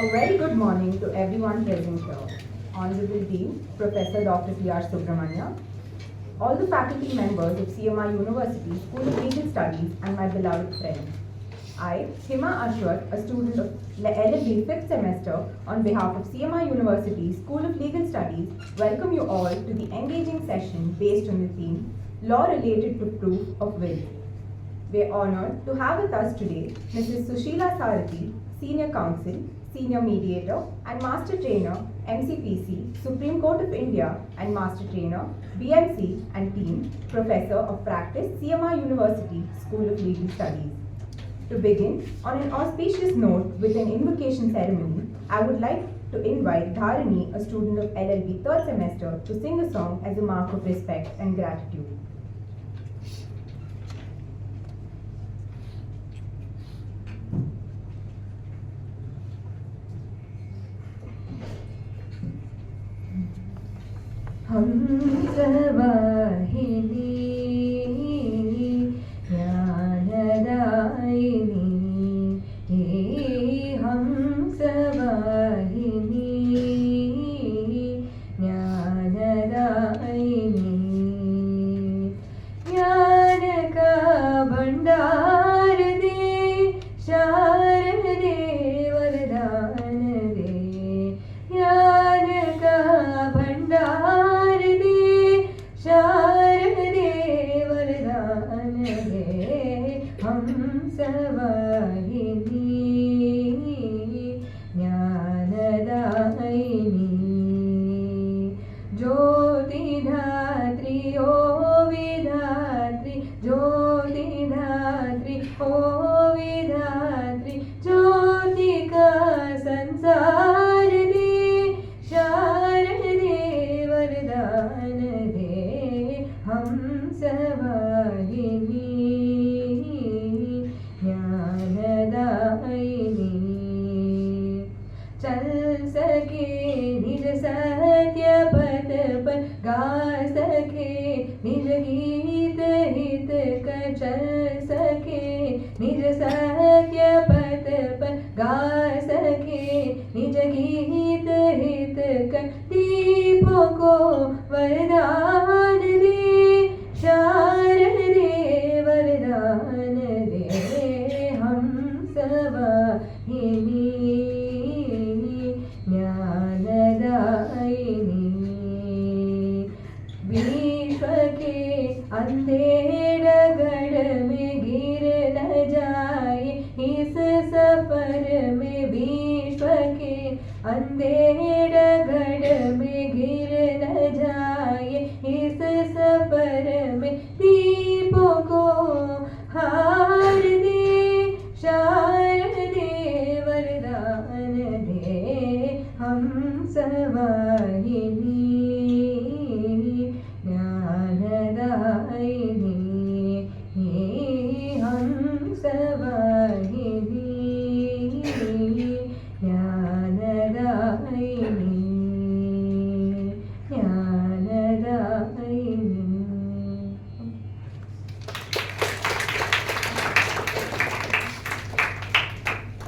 A very good morning to everyone present here. Honorable Dean, Professor Dr. T.R. Subramania, all the faculty members of CMR University School of Legal Studies, and my beloved friends. I, Hima Ashwat, a student of LLB 5th semester, on behalf of CMR University School of Legal Studies, welcome you all to the engaging session based on the theme, Law Related to Proof of Will. We are honored to have with us today Mrs. Susheela Sarathi, Senior Counsel, Senior Mediator and Master Trainer, MCPC, Supreme Court of India and Master Trainer, BMC and Team, Professor of Practice, CMR University School of Legal Studies. To begin, on an auspicious note with an invocation ceremony, I would like to invite Dharani, a student of LLB 3rd semester, to sing a song as a mark of respect and gratitude. हंसवाहिनी ज्ञानदायिनी हे हंसवाहिनी ज्ञानदायिनी ज्ञान का भंडार दे शारदे वरदान दे ज्ञान का भंडार शारदे वरदान दे हंसवाहिनी ज्ञानदायिनी ज्योतिधात्री ओ विधात्री ज्योतिधात्री ओ विधात्री ज्योति का संसार दे शारदे वरदान दे हंसवाहिनी ज्ञानदायिनी चल सके निज सत्य पथ पर गा सके निज गीत हित कर चल सके निज सत्य पथ पर गा सके निज गीत हित कर दीपों को वरदान दे शारदे वरदान दे हंसवाहिनी ज्ञानदायिनी विश्व के अंधेर गढ़ में गिर न जाए इस सफर में विश्व के अंधेर गढ़ में गिर न जाए इस सफर में दीपों को हार दे शारदे वरदान दे हंसवाहिनी ज्ञानदायिनी हे हंसवाहिनी ज्ञानदायिनी ज्ञानदायिनी.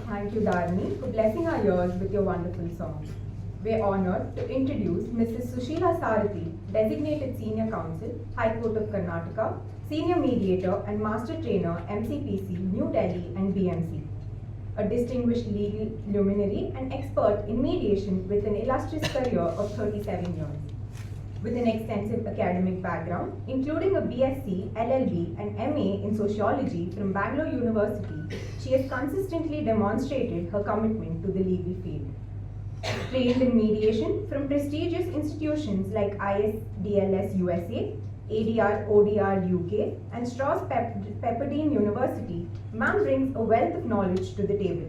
Thank you, Dharani, for blessing our ears with your wonderful song. We are honored to introduce Mrs. Susheela Sarathi, Designated Senior Counsel, High Court of Karnataka, Senior Mediator and Master Trainer, MCPC, New Delhi and BMC. A distinguished legal luminary and expert in mediation with an illustrious career of 37 years. With an extensive academic background, including a BSc, LLB and MA in Sociology from Bangalore University, she has consistently demonstrated her commitment to the legal field. Trained in mediation from prestigious institutions like ISDLS USA, ADR ODR UK and Strauss Pepperdine University, Ma'am brings a wealth of knowledge to the table.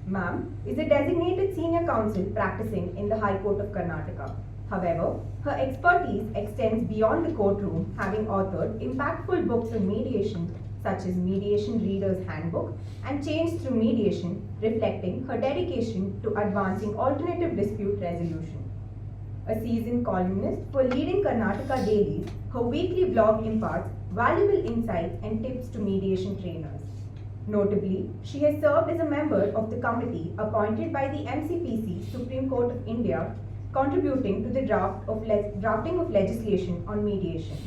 Ma'am is a designated senior counsel practicing in the High Court of Karnataka. However, her expertise extends beyond the courtroom, having authored impactful books on mediation such as Mediation Reader's Handbook and Change Through Mediation, reflecting her dedication to advancing alternative dispute resolution. A seasoned columnist for leading Karnataka dailies, her weekly blog imparts valuable insights and tips to mediation trainers. Notably, she has served as a member of the committee appointed by the MCPC Supreme Court of India, contributing to the drafting of legislation on mediation.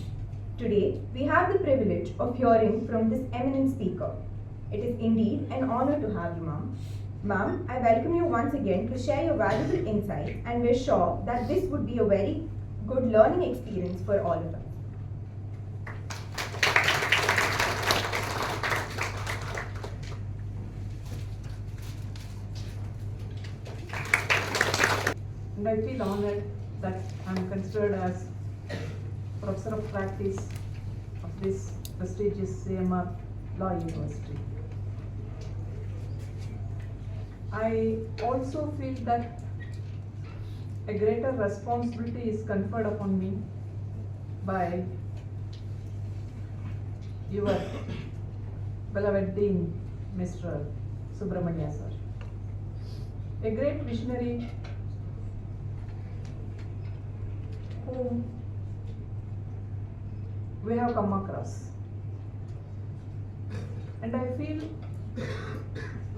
Today, we have the privilege of hearing from this eminent speaker. It is indeed an honor to have you, ma'am. Ma'am, I welcome you once again to share your valuable insights, and we're sure that this would be a very good learning experience for all of us. And I feel honored that I'm considered as Professor of Practice of this prestigious CMR Law University. I also feel that a greater responsibility is conferred upon me by your beloved Dean, Mr. Subramania sir. A great visionary whom we have come across. And I feel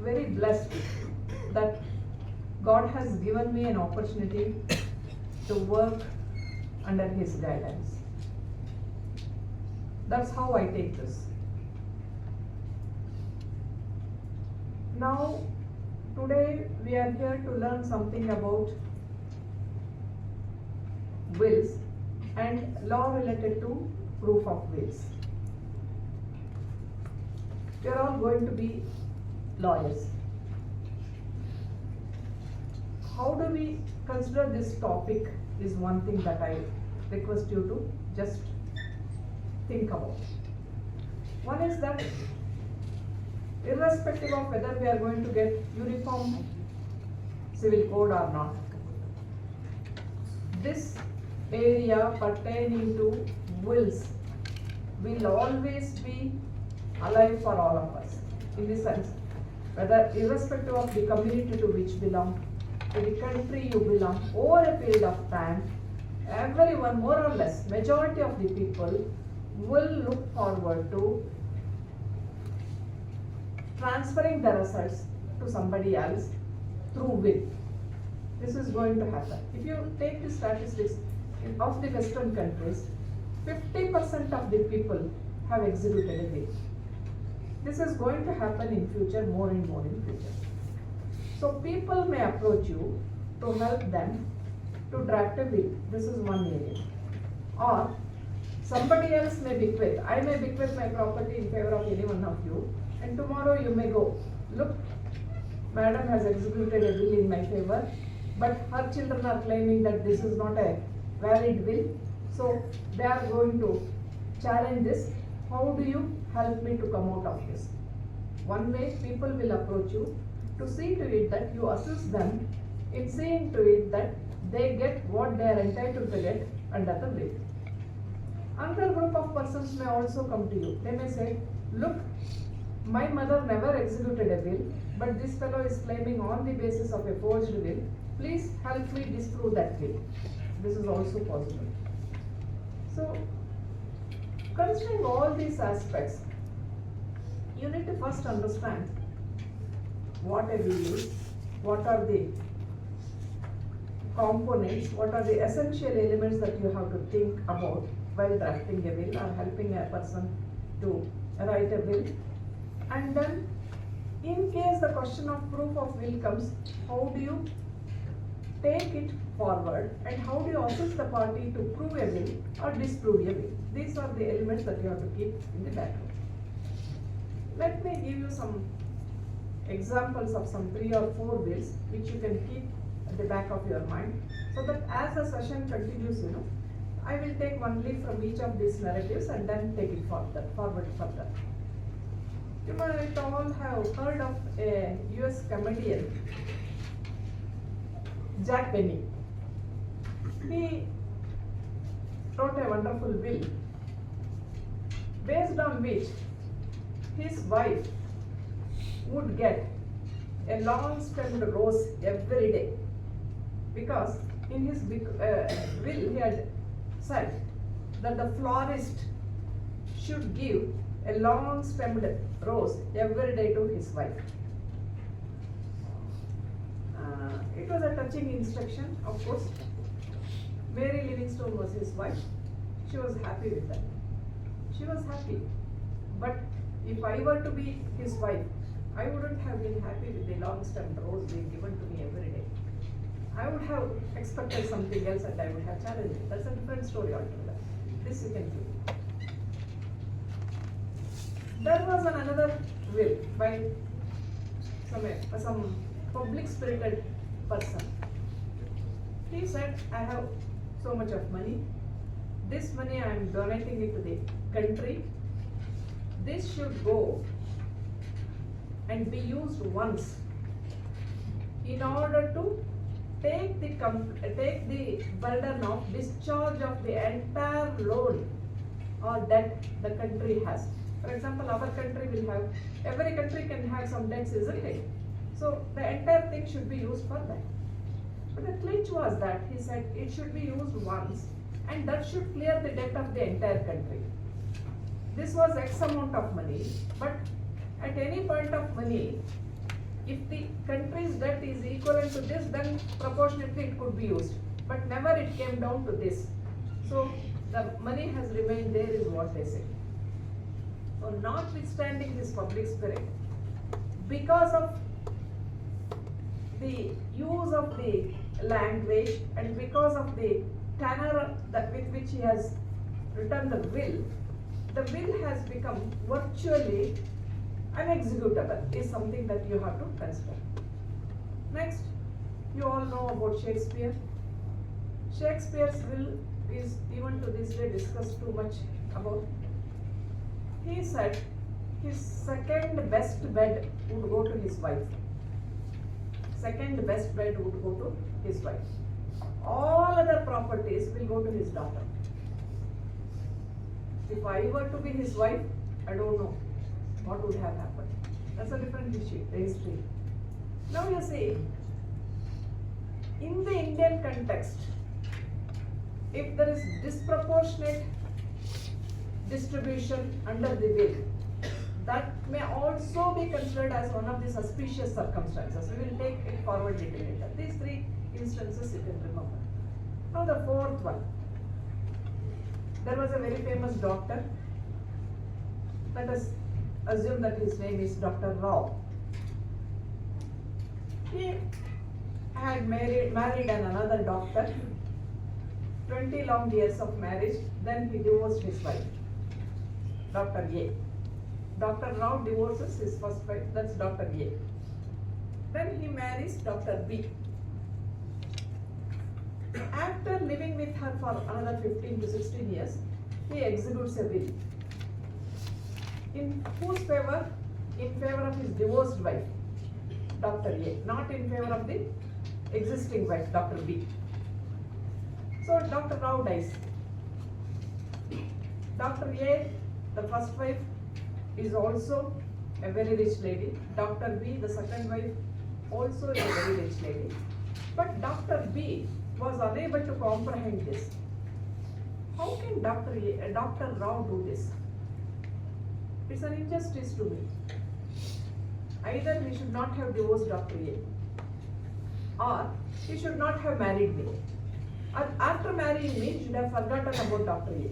very blessed that God has given me an opportunity to work under His guidance. That's how I take this. Now, today we are here to learn something about wills and law related to proof of wills. We are all going to be lawyers. How do we consider this topic is one thing that I request you to just think about. One is that irrespective of whether we are going to get uniform civil code or not, this area pertaining to wills will always be alive for all of us. In the sense, whether irrespective of the community to which belong, to the country you belong, over a period of time, everyone, more or less, majority of the people will look forward to transferring their assets to somebody else through will. This is going to happen. If you take the statistics of the Western countries, 50% of the people have executed a will. This is going to happen in future, more and more in future. So people may approach you to help them to draft a will. This is one area. Or somebody else may bequeath. I may bequeath my property in favor of any one of you, and tomorrow you may go, look, madam has executed a will in my favor, but her children are claiming that this is not a valid will, so they are going to challenge this. How do you help me to come out of this? One way, people will approach you to see to it that you assist them in seeing to it that they get what they are entitled to get under the will. Another group of persons may also come to you. They may say, look, my mother never executed a will, but this fellow is claiming on the basis of a forged will. Please help me disprove that will. This is also possible. So, considering all these aspects, you need to first understand what a will is, what are the components, what are the essential elements that you have to think about while drafting a will or helping a person to write a will. And then, in case the question of proof of will comes, how do you take it forward and how do you assist the party to prove a will or disprove a will? These are the elements that you have to keep in the background. Let me give you some examples of some 3 or 4 wills which you can keep at the back of your mind, so that as the session continues, I will take one leaf from each of these narratives and then take it forward further. You might all have heard of a US comedian, Jack Benny. He wrote a wonderful will based on which his wife would get a long stemmed rose every day, because in his will he had said that the florist should give a long stemmed rose every day to his wife. It was a touching instruction, of course. Mary Livingstone was his wife. She was happy with that. She was happy. But if I were to be his wife, I wouldn't have been happy with the long stemmed rose being given to me every day. I would have expected something else and I would have challenged it. That's a different story altogether. This you can do. There was another will by some public spirited person. He said, I have so much of money. This money I am donating it to the country. This should go and be used once in order to take the burden of discharge of the entire loan or debt the country has. For example, our country will have, every country can have some debts, isn't it? So the entire thing should be used for that. But the glitch was that he said it should be used once and that should clear the debt of the entire country. This was X amount of money, but at any point of money, if the country's debt is equivalent to this, then proportionately it could be used. But never it came down to this. So the money has remained there is what they say. So notwithstanding this public spirit, because of the use of the language and because of the tenor with which he has written the will has become virtually unexecutable, is something that you have to consider. Next, you all know about Shakespeare. Shakespeare's will is even to this day discussed too much about. He said his second best bed would go to his wife. Second best bed would go to his wife. All other properties will go to his daughter. If I were to be his wife, I don't know what would have happened. That's a different issue, the history. Now you see, in the Indian context, if there is disproportionate distribution under the will, that may also be considered as one of the suspicious circumstances. We will take it forward little later. These three instances you can remember. Now the fourth one. There was a very famous doctor. Let us assume that his name is Dr. Rao. He had married another doctor, 20 long years of marriage, then he divorced his wife, Dr. A. Dr. Rao divorces his first wife, that's Dr. A. Then he marries Dr. B. After living with her for another 15 to 16 years, he executes a will. In whose favor? In favor of his divorced wife, Dr. A, not in favor of the existing wife, Dr. B. So Dr. Rao dies. Dr. A, the first wife, is also a very rich lady. Dr. B, the second wife, also is a very rich lady. But Dr. B was unable to comprehend this. How can Dr. Rao do this? It's an injustice to me. Either he should not have divorced Dr. A, or he should not have married me. After marrying me, he should have forgotten about Dr. A.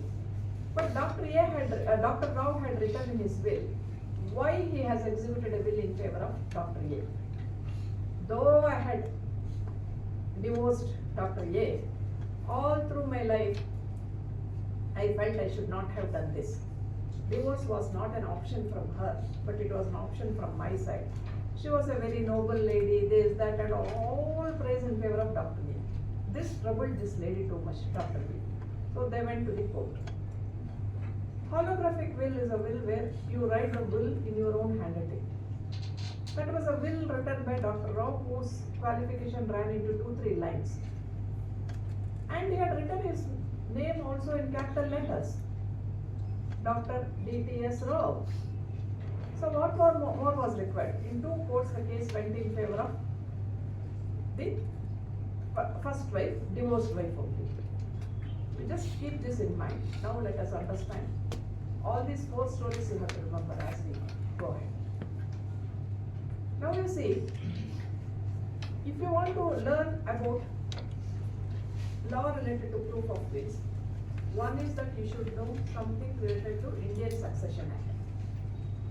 But Dr. Rao had written in his will why he has executed a will in favor of Dr. A. Though I had divorced Dr. A, all through my life, I felt I should not have done this. Divorce was not an option from her, but it was an option from my side. She was a very noble lady, this, that, and all praise in favor of Dr. A. This troubled this lady too much, Dr. B. So they went to the court. Holographic will is a will where you write the will in your own handwriting. That was a will written by Dr. Rao, whose qualification ran into 2-3 lines. And he had written his name also in capital letters, Dr. D.T.S. Rao. So what more was required? In 2 courts, the case went in favor of the first wife, divorced wife only. We just keep this in mind. Now let us understand. All these 4 stories you have to remember as we go ahead. Now you see, if you want to learn about law related to proof of wills, one is that you should know something related to Indian Succession Act.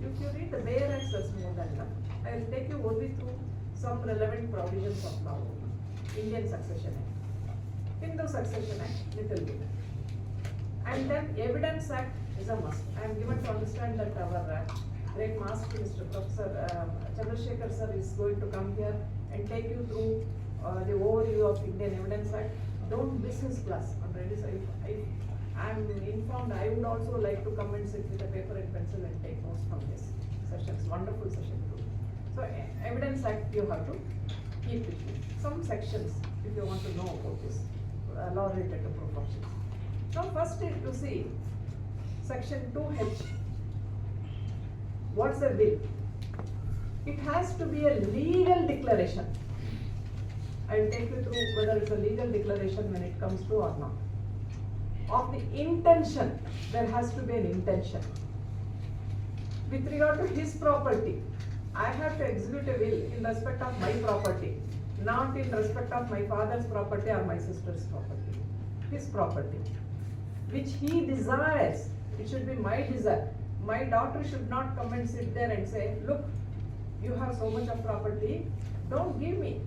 If you read the bare acts, that's more than enough. I will take you only through some relevant provisions of law. Indian Succession Act, Hindu Succession Act, little bit. And then Evidence Act is a must. I am given to understand that our great master, Mr. Professor Chandrasekhar sir, is going to come here and take you through the overview of Indian Evidence Act. Don't miss his class. Already, so if I am informed, I would also like to come and sit with a paper and pencil and take notes from this session. It's wonderful session too. So Evidence Act you have to keep with you. Some sections if you want to know about this law related to proof of wills. Now first you see section 2H. What's a will? It has to be a legal declaration. I will take you through whether it's a legal declaration when it comes to or not. Of the intention, there has to be an intention. With regard to his property, I have to execute a will in respect of my property, not in respect of my father's property or my sister's property. His property, which he desires, it should be my desire. My daughter should not come and sit there and say, look, you have so much of property, don't give me.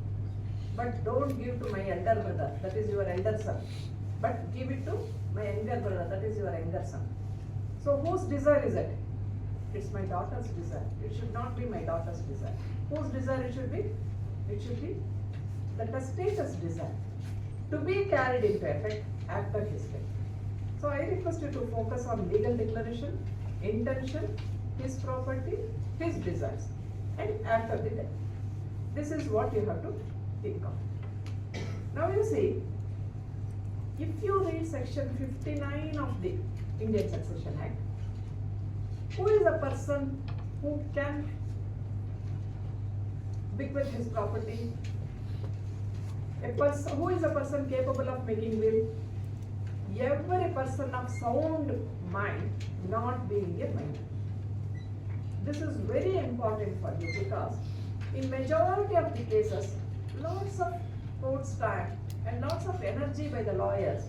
But don't give to my elder brother, that is your elder son. But give it to my younger brother, that is your younger son. So whose desire is it? It's my daughter's desire. It should not be my daughter's desire. Whose desire it should be? It should be the testator's desire to be carried into effect after his death. So I request you to focus on legal declaration, intention, his property, his desires, and after the death. This is what you have to think of. Now you see, if you read section 59 of the Indian Succession Act, who is a person who can bequeath his property? Who is a person capable of making will? Every person of sound mind, not being a minor. This is very important for you because in majority of the cases, lots of court's time and lots of energy by the lawyers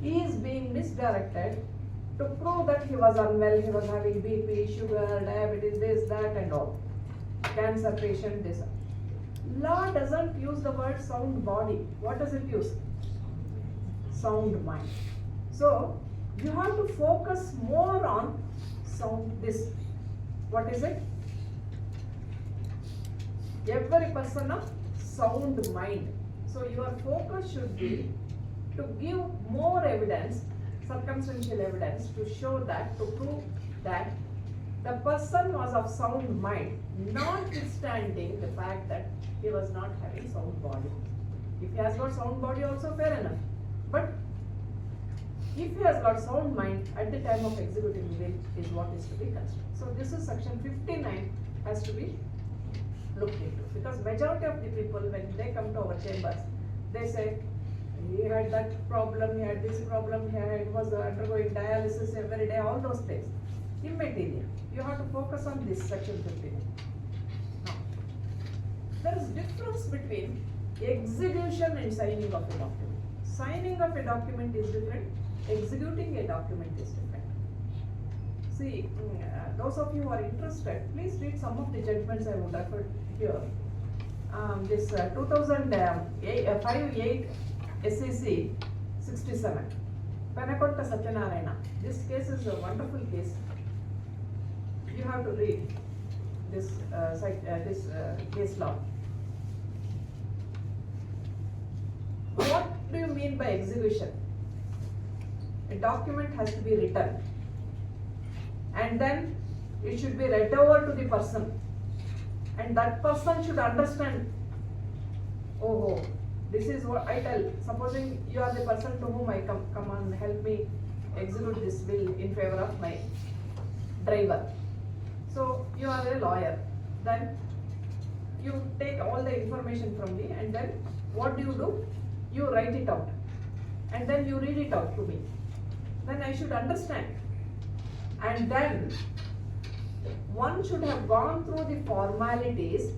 is being misdirected to prove that he was unwell, he was having BP, sugar, diabetes, this, that and all. Cancer patient, this. Law doesn't use the word sound body. What does it use? Sound mind. So, you have to focus more on sound, this. What is it? Every person of sound mind. So your focus should be to give more evidence, circumstantial evidence to show that, to prove that the person was of sound mind, notwithstanding the fact that he was not having sound body. If he has got sound body also, fair enough. But if he has got sound mind at the time of executing will is what is to be considered. So this is section 59 has to be looked into, because majority of the people when they come to our chambers, they say he had that problem, he had this problem, he was undergoing dialysis every day, all those things. Immaterial. You have to focus on this section 59. Now, there is difference between execution and signing of a document. Signing of a document is different, executing a document is different. See, those of you who are interested, please read some of the judgments I would refer here. This 2005-8 SEC 67, Panakotta Satyanarayana. This case is a wonderful case. You have to read this case law. What do you mean by execution? A document has to be written, and then it should be read over to the person, and that person should understand, oh, this is what I tell. Supposing you are the person to whom I come on, help me execute this will in favor of my driver. So you are a lawyer, then you take all the information from me, and then what do? You write it out, and then you read it out to me. Then I should understand And then one should have gone through the formalities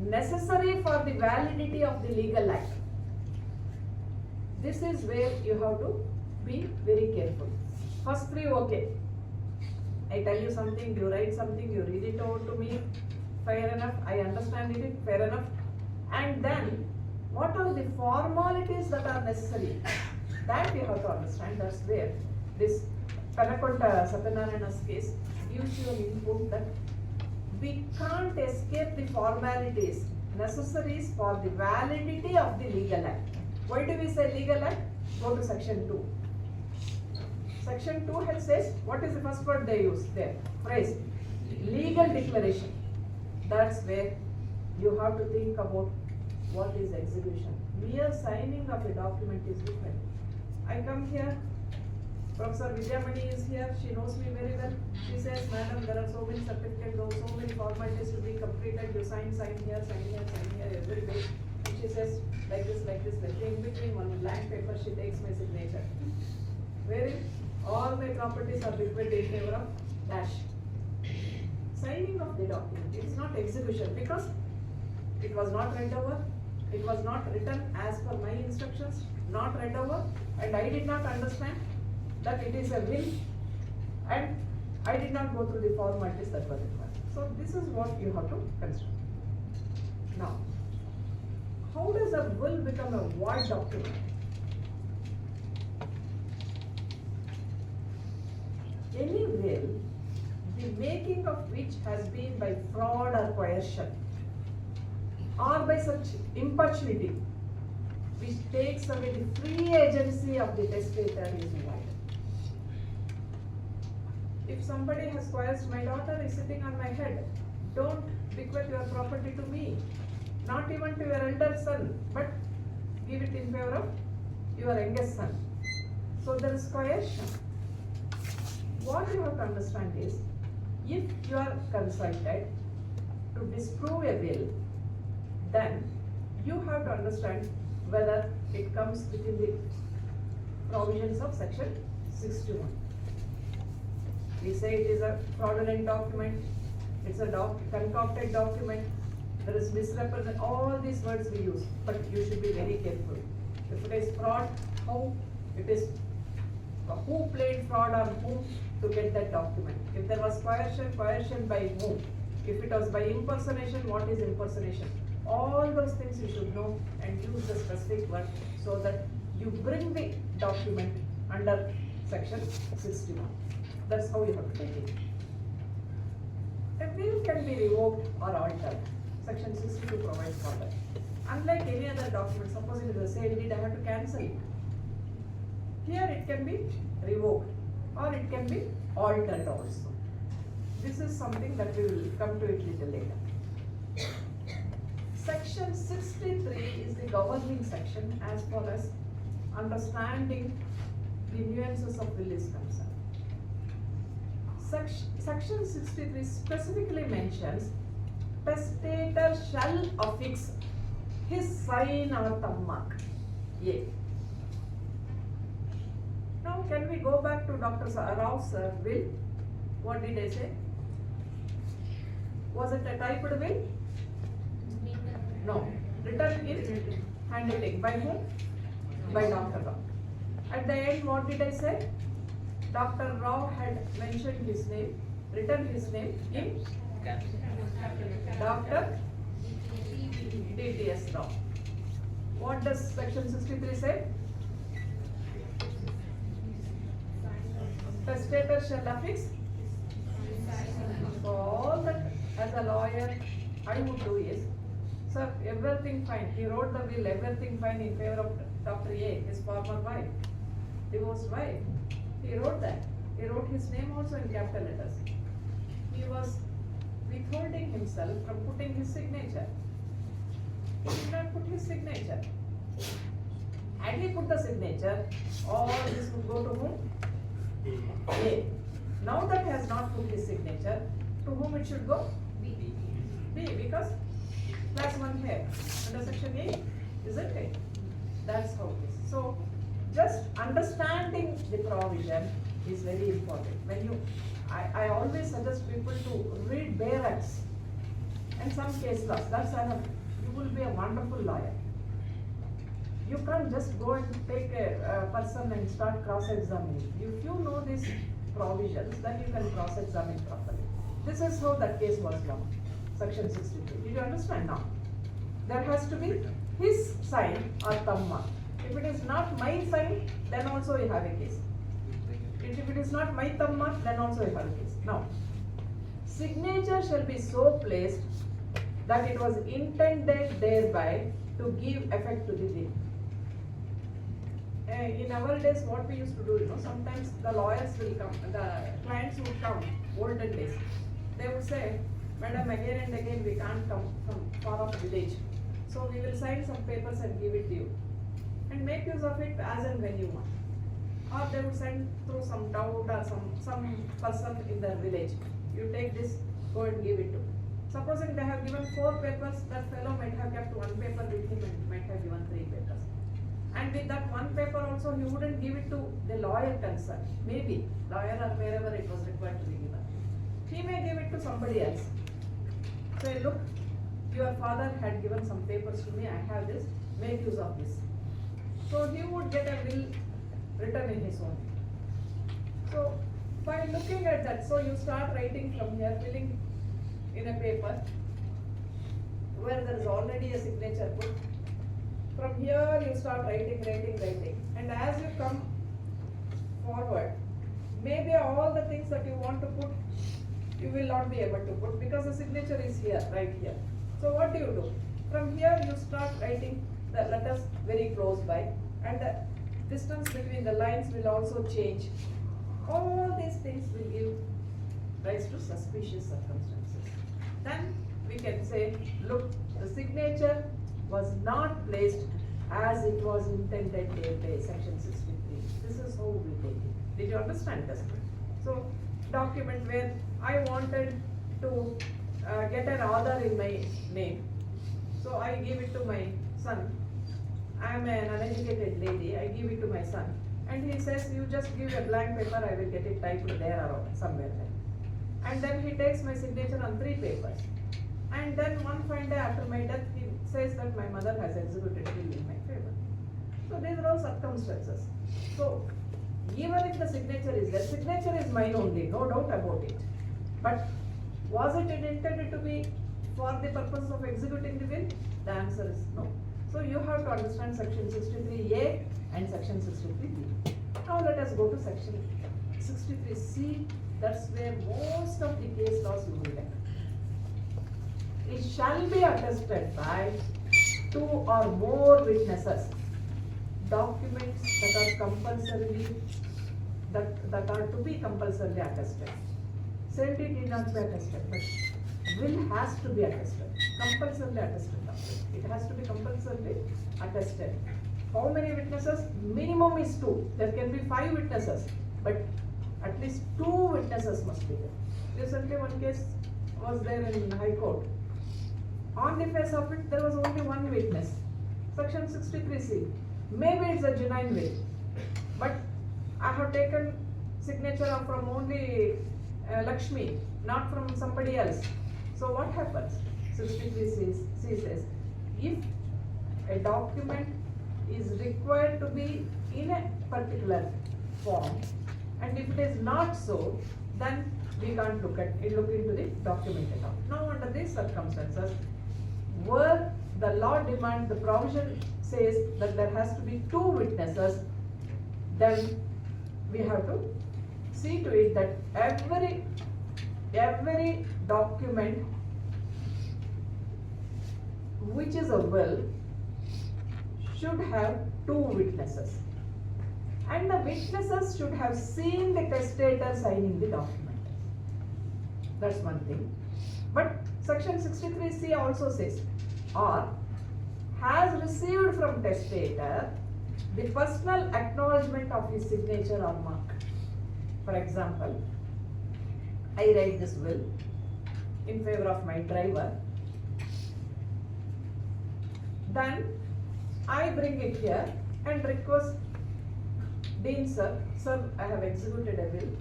necessary for the validity of the legal act. This is where you have to be very careful. First three, okay. I tell you something, you write something, you read it out to me, fair enough, I understand it, fair enough. And then, what are the formalities that are necessary? That you have to understand. That's where this Panakonta Satyanarayana's case gives you an input that we can't escape the formalities necessaries for the validity of the legal act. Why do we say legal act? Go to section 2. Section 2 head says, what is the first word they use there? Phrase. Legal declaration. That's where you have to think about what is execution. Mere signing of a document is different. I come here, Professor Vidyamani is here, she knows me very well. She says, madam, there are so many certificates, so many formalities to be completed. You sign here, every day. And she says, like this. In between one blank paper, she takes my signature. Wherein all my properties are bequeathed in favor of dash. Signing of the document, it is not execution because it was not read over, it was not written as per my instructions, not read over, and I did not understand that it is a will, and I did not go through the formalities that were required. So this is what you have to construct. Now, how does a will become a void document? Any will, the making of which has been by fraud or coercion, or by such importunity, which takes away the free agency of the testator is void. If somebody has coerced, my daughter is sitting on my head, don't bequeath your property to me, not even to your elder son, but give it in favor of your youngest son. So there is coercion. What you have to understand is, if you are consulted to disprove a will, then you have to understand whether it comes within the provisions of section 61. We say it is a fraudulent document, it's a concocted document, there is misrepresentation, all these words we use, but you should be very careful. If it is fraud, how it is, who played fraud on whom to get that document. If there was coercion, coercion by whom? If it was by impersonation, what is impersonation? All those things you should know and use the specific word so that you bring the document under section 61. That's how you have to take it. A will can be revoked or altered. Section 62 provides for that. Unlike any other document, suppose it is a sale deed, I have to cancel it. Here it can be revoked or it can be altered also. This is something that we will come to it little later. Section 63 is the governing section as far as understanding the nuances of will is concerned. Section 63 specifically mentions testator shall affix his sign or thumb mark. A. Now can we go back to Dr. Rao's will? What did I say? Was it a typed will? No. Written in handwriting. By whom? By Dr. Rao. At the end, what did I say? Dr. Rao had mentioned his name, written his name in Dr. DTS Rao. What does section 63 say? Testator shall affix. So all that as a lawyer I would do is, sir, everything fine. He wrote the will, everything fine in favor of Dr. A, his former wife, divorced wife. He wrote that. He wrote his name also in capital letters. He was withholding himself from putting his signature. He did not put his signature. Had he put the signature, all this would go to whom? A. Now that he has not put his signature, to whom it should go? B, because class 1 here, under section A, isn't it? That's how it is. So, just understanding the provision is very important. When you I always suggest people to read bare acts and some case laws. That's enough. You will be a wonderful lawyer. You can't just go and take a person and start cross-examining. If you know these provisions, then you can cross-examine properly. This is how that case was won. Section 63. Did you understand now? There has to be his sign or thumb mark. If it is not my sign, then also you have a case. If it is not my thumb mark, then also you have a case. Now, signature shall be so placed that it was intended thereby to give effect to the will. In our days, what we used to do, sometimes the lawyers will come, the clients would come, olden days. They would say, Madam, again and again we can't come from far off village. So we will sign some papers and give it to you. And make use of it as and when you want. Or they would send through some doubt or some person in their village. You take this, go and give it to. Supposing they have given 4 papers, that fellow might have kept 1 paper with him and might have given 3 papers. And with that 1 paper also, he wouldn't give it to the lawyer concerned. Maybe, lawyer or wherever it was required to be given. He may give it to somebody else. Say, look, your father had given some papers to me, I have this, make use of this. So he would get a will written in his own. So by looking at that, so you start writing from here, filling in a paper where there is already a signature put. From here you start writing. And as you come forward, maybe all the things that you want to put, you will not be able to put because the signature is here, right here. So what do? From here you start writing the letters very close by, and the distance between the lines will also change. All these things will give rise to suspicious circumstances. Then we can say, look, the signature was not placed as it was intended by section 63. This is how we take it. Did you understand this? So, document where I wanted to get an order in my name. So I give it to my son. I am an uneducated lady. I give it to my son. And he says, you just give a blank paper, I will get it typed there or somewhere there. And then he takes my signature on 3 papers. And then one fine day after my death, he says that my mother has executed will in my favor. So these are all circumstances. So even if the signature is there, signature is mine only, no doubt about it. But was it intended to be for the purpose of executing the will? The answer is no. So you have to understand section 63A and section 63B. Now let us go to section 63C. That's where most of the case laws you will get. It shall be attested by 2 or more witnesses. Documents that are compulsorily, that are to be compulsorily attested. Said it need not be attested, but will has to be attested. Compulsorily attested document. It has to be compulsorily attested. How many witnesses? Minimum is 2. There can be 5 witnesses, but at least 2 witnesses must be there. Recently one case was there in High Court. On the face of it, there was only 1 witness. Section 63C. Maybe it's a genuine will, but I have taken signature from only Lakshmi, not from somebody else. So what happens? 63C says, if a document is required to be in a particular form, and if it is not so, then we can't look into the document at all. Now under these circumstances, where the law demands, the provision says that there has to be 2 witnesses, then we have to see to it that every document which is a will should have 2 witnesses. And the witnesses should have seen the testator signing the document. That's one thing. But section 63C also says, or has received from testator the personal acknowledgement of his signature or mark. For example, I write this will in favor of my driver. Then I bring it here and request Dean sir, I have executed a will.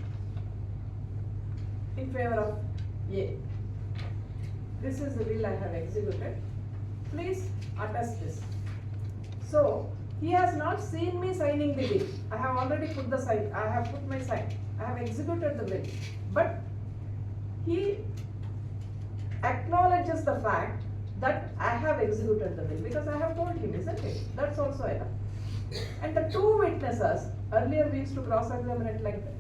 in favor of A. This is the will I have executed. Please attest this. So, he has not seen me signing the will. I have already put the sign. I have put my sign. I have executed the will. But he acknowledges the fact that I have executed the will because I have told him, isn't it? That's also enough. And the two witnesses, earlier we used to cross-examine it like that.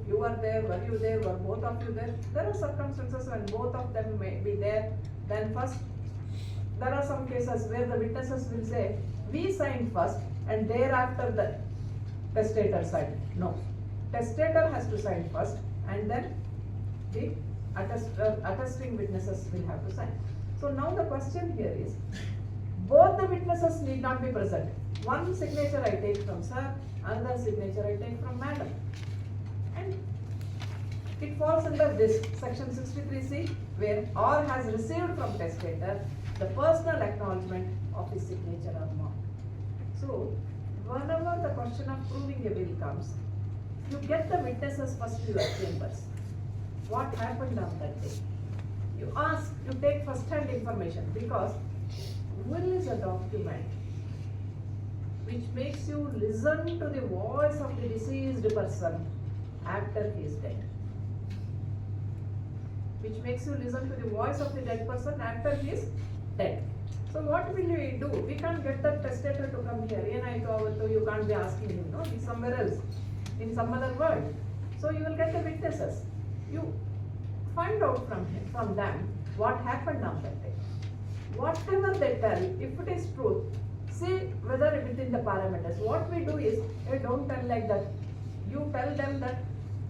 You were there, were you there, were both of you there? There are circumstances when both of them may be there. Then first, there are some cases where the witnesses will say, we signed first and thereafter the testator signed. No. Testator has to sign first and then the attesting witnesses will have to sign. So now the question here is, both the witnesses need not be present. One signature I take from sir, another signature I take from madam. And it falls under this section 63C where or has received from testator the personal acknowledgement of his signature or mark. So whenever the question of proving a will comes, you get the witnesses first to your chambers. What happened on that day? You ask, you take first-hand information because will is a document which makes you listen to the voice of the deceased person after he is dead. Which makes you listen to the voice of the dead person after he is dead. So what will we do? We can't get the testator to come here. You can't be asking him, no? He's somewhere else, in some other world. So you will get the witnesses. You find out from them what happened on that day. Whatever they tell, if it is truth, see whether within the parameters. What we do is, don't tell like that. You tell them that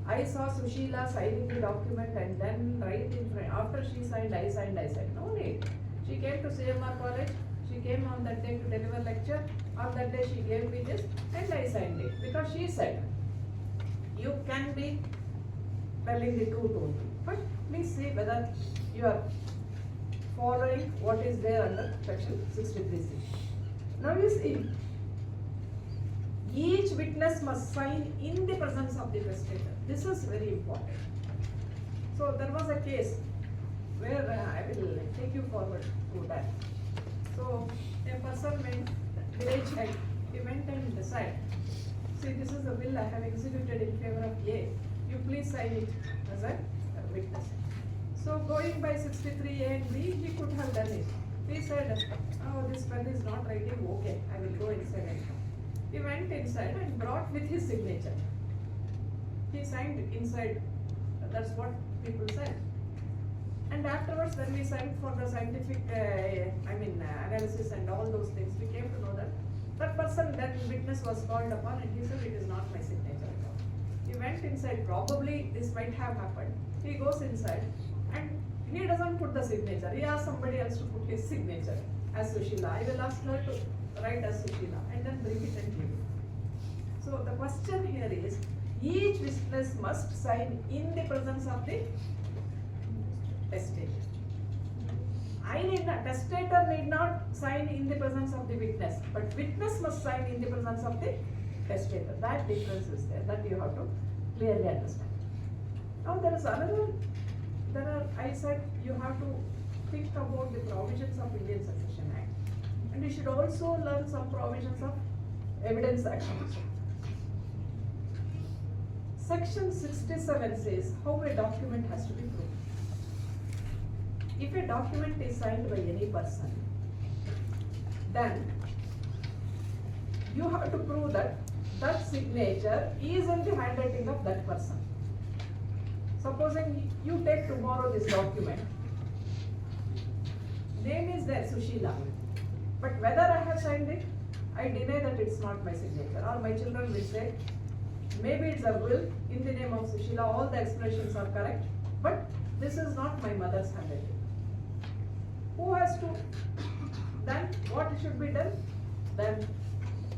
I saw Susheela signing the document and then right in front, after she signed, I signed. No need. She came to CMR college, she came on that day to deliver lecture, on that day she gave me this and I signed it. Because she said, you can be telling the truth only. But please see whether you are following what is there under section 63C. Now you see, each witness must sign in the presence of the testator. This is very important. So there was a case where I will take you forward to that. So a person went, village head, he went and decided, see this is the will I have executed in favor of A. You please sign it as a witness. So going by 63A and B, he could have done it. He said, oh, this pen is not writing, okay, I will go inside and come. He went inside and brought with his signature. He signed inside, that's what people said. And afterwards when we signed for the scientific analysis and all those things, we came to know that that person, that witness was called upon and he said it is not my signature at all. He went inside, probably this might have happened. He goes inside and he doesn't put the signature. He asks somebody else to put his signature as Susheela. I will ask her to write as Susheela and then bring it and give it. So the question here is, each witness must sign in the presence of the testator. Testator need not sign in the presence of the witness, but witness must sign in the presence of the testator. That difference is there, that you have to clearly understand. Now there is another, I said you have to think about the provisions of Indian Succession Act. And you should also learn some provisions of Evidence Act also. Section 67 says how a document has to be proved. If a document is signed by any person, then you have to prove that that signature is in the handwriting of that person. Supposing you take tomorrow this document, name is there, Susheela, but whether I have signed it, I deny that it's not my signature. Or my children will say, maybe it's a will in the name of Susheela, all the expressions are correct, but this is not my mother's handwriting. Who has to, then what should be done? Then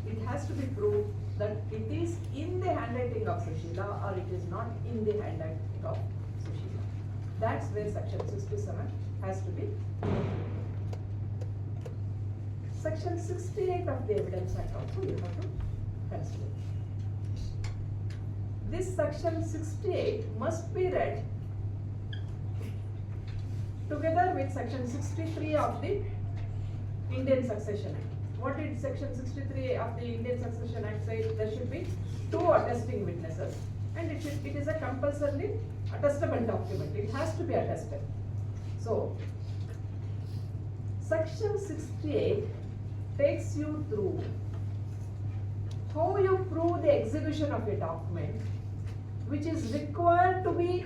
it has to be proved that it is in the handwriting of Susheela or it is not in the handwriting of Susheela. That's where section 67 has to be. Section 68 of the Evidence Act also you have to consider. this section 68 must be read together with section 63 of the Indian Succession Act. What did section 63 of the Indian Succession Act say? There should be 2 attesting witnesses, and it is a compulsory attestable document. It has to be attested. So, section 68 takes you through how you prove the execution of a document which is required to be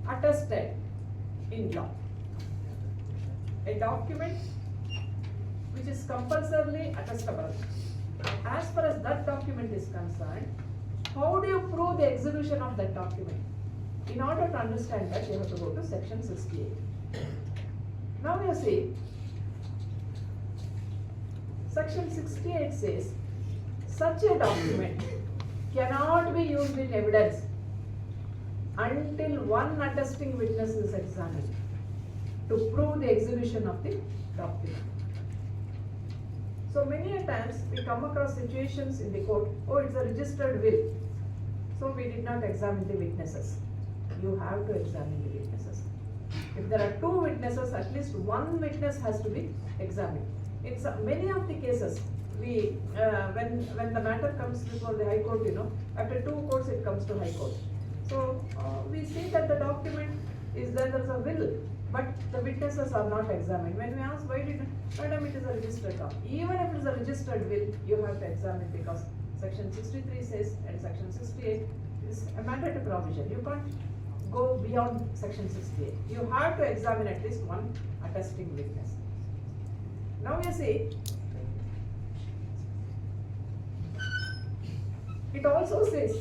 attested in law. A document which is compulsorily attestable. As far as that document is concerned, how do you prove the execution of that document? In order to understand that, you have to go to section 68. Now you see, section 68 says, such a document cannot be used in evidence until one attesting witness is examined to prove the execution of the document. So many a times we come across situations in the court, oh, it's a registered will, so we did not examine the witnesses. You have to examine the witnesses. If there are 2 witnesses, at least one witness has to be examined. In many of the cases, we when the matter comes before the High Court, after 2 courts it comes to High Court. So we see that the document is there is a will, but the witnesses are not examined. When we ask why madam, it is a registered document. Even if it is a registered will, you have to examine, because section 63 says and section 68 is a mandatory provision. You can't go beyond section 68. You have to examine at least one attesting witness. Now you see, it also says,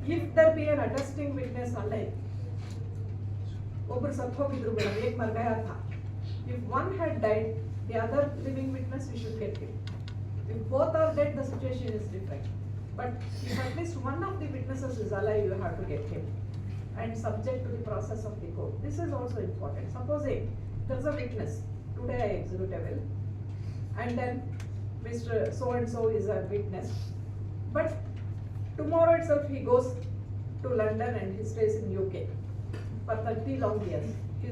if there be an attesting witness alive, if one had died, the other living witness, we should get him. If both are dead, the situation is different. But if at least one of the witnesses is alive, you have to get him, and subject to the process of the court. This is also important. Supposing there is a witness, today I execute a will, and then Mr. So and so is a witness, but tomorrow itself he goes to London and he stays in UK for 30 long years. He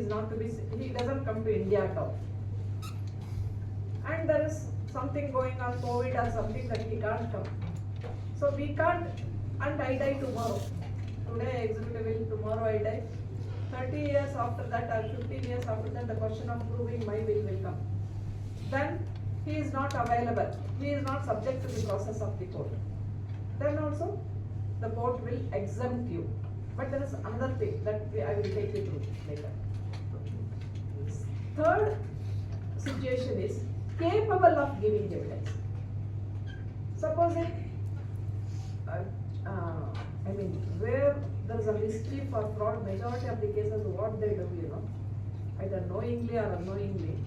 doesn't come to India at all. And there is something going on, COVID or something, that he can't come. So we can't, and I die tomorrow. Today I execute a will, tomorrow I die. 30 years after that or 15 years after that, the question of proving my will come. Then he is not available. He is not subject to the process of the court. Then also the court will exempt you. But there is another thing that I will take you through later. Third situation is capable of giving evidence. Supposing, where there is a history for fraud, majority of the cases, what they do, either knowingly or unknowingly,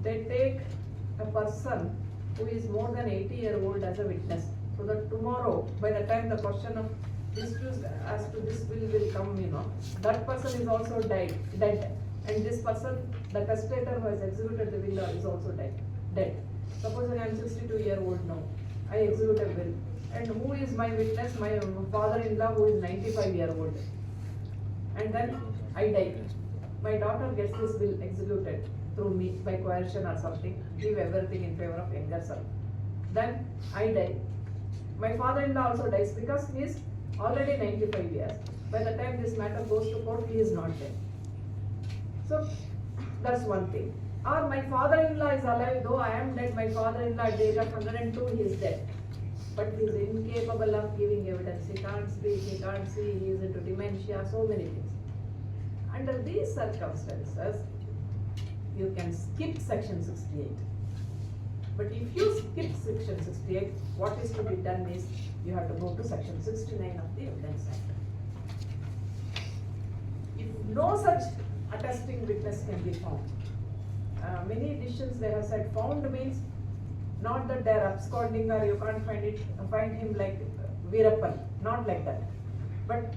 they take a person who is more than 80-year-old as a witness, so that tomorrow, by the time the question of dispute as to this will come, that person is also dead, and this person, the testator who has executed the will, is also dead. Supposing I am 62-year-old now, I execute a will, and who is my witness? My father-in-law, who is 95-year-old, and then I die. My daughter gets this will executed through me by coercion or something, leave everything in favor of younger son. Then I die. My father-in-law also dies because he is already 95 years. By the time this matter goes to court, he is not dead. So that's one thing. Or my father-in-law is alive, though I am dead. My father-in-law at the age of 102, he is dead. But he is incapable of giving evidence. He can't speak, he can't see, he is into dementia, so many things. Under these circumstances, you can skip section 68. But if you skip section 68, what is to be done is, you have to go to section 69 of the Evidence Act. If no such attesting witness can be found, many editions they have said found means not that they are absconding or you can't find him like Veerappan, not like that. But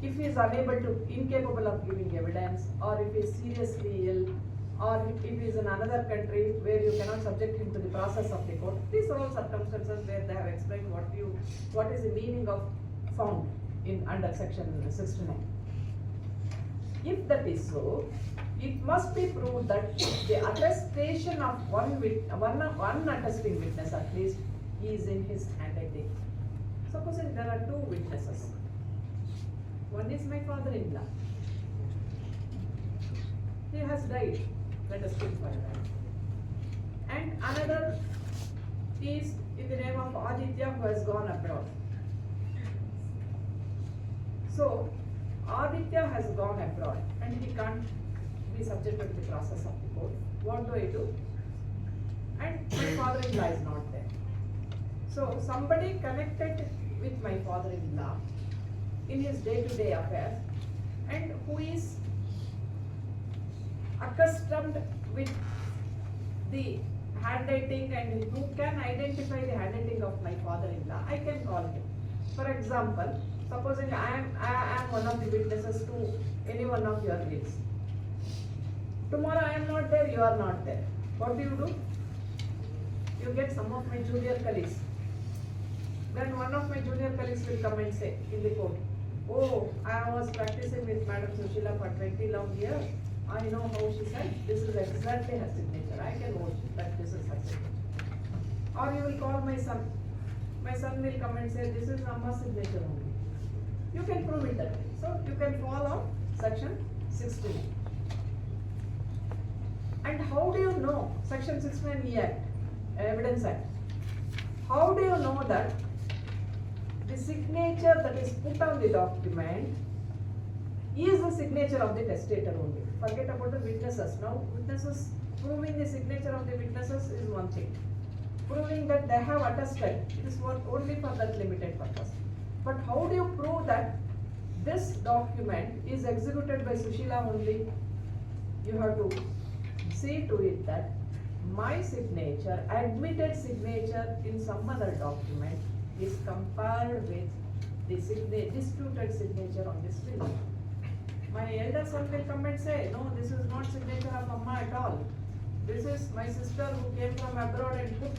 if he is incapable of giving evidence, or if he is seriously ill, or if he is in another country where you cannot subject him to the process of the court. These are all circumstances where they have explained what is the meaning of found in under section 69. If that is so, it must be proved that the attestation of one attesting witness at least is in his handwriting. Supposing there are two witnesses. One is my father-in-law. He has died. Let us think for that. And another is in the name of Aditya who has gone abroad. So, Aditya has gone abroad and he can't be subjected to the process of the court. What do I do? And my father-in-law is not there. So, somebody connected with my father-in-law in his day-to-day affairs and who is accustomed with the handwriting and who can identify the handwriting of my father-in-law, I can call him. For example, supposing I am one of the witnesses to any one of your wills. Tomorrow I am not there, you are not there. What do? You get some of my junior colleagues. Then one of my junior colleagues will come and say in the court, oh, I was practicing with Madam Susheela for 20 long years. I know how she said, this is exactly her signature. I can vote that this is her signature. Or you will call my son. My son will come and say, this is Amma's signature only. You can prove it that way. So you can follow section 69. And how do you know section 69 Act, Evidence Act? How do you know that the signature that is put on the document is the signature of the testator only? Forget about the witnesses. Now witnesses, proving the signature of the witnesses is one thing. Proving that they have attested is only for that limited purpose. But how do you prove that this document is executed by Susheela only? You have to see to it that my signature, admitted signature in some other document is compared with the disputed signature on this will. My elder son will come and say, no, this is not signature of Amma at all. This is my sister who came from abroad and put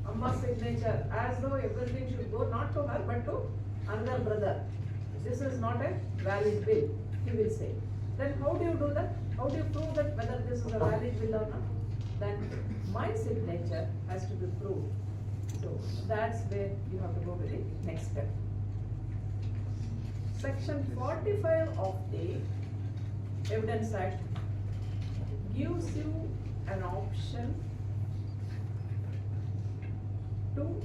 Amma's signature as though everything should go not to her but to another brother. This is not a valid will, he will say. Then how do you do that? How do you prove that whether this is a valid will or not? Then my signature has to be proved. So that's where you have to go with the next step. Section 45 of the Evidence Act gives you an option to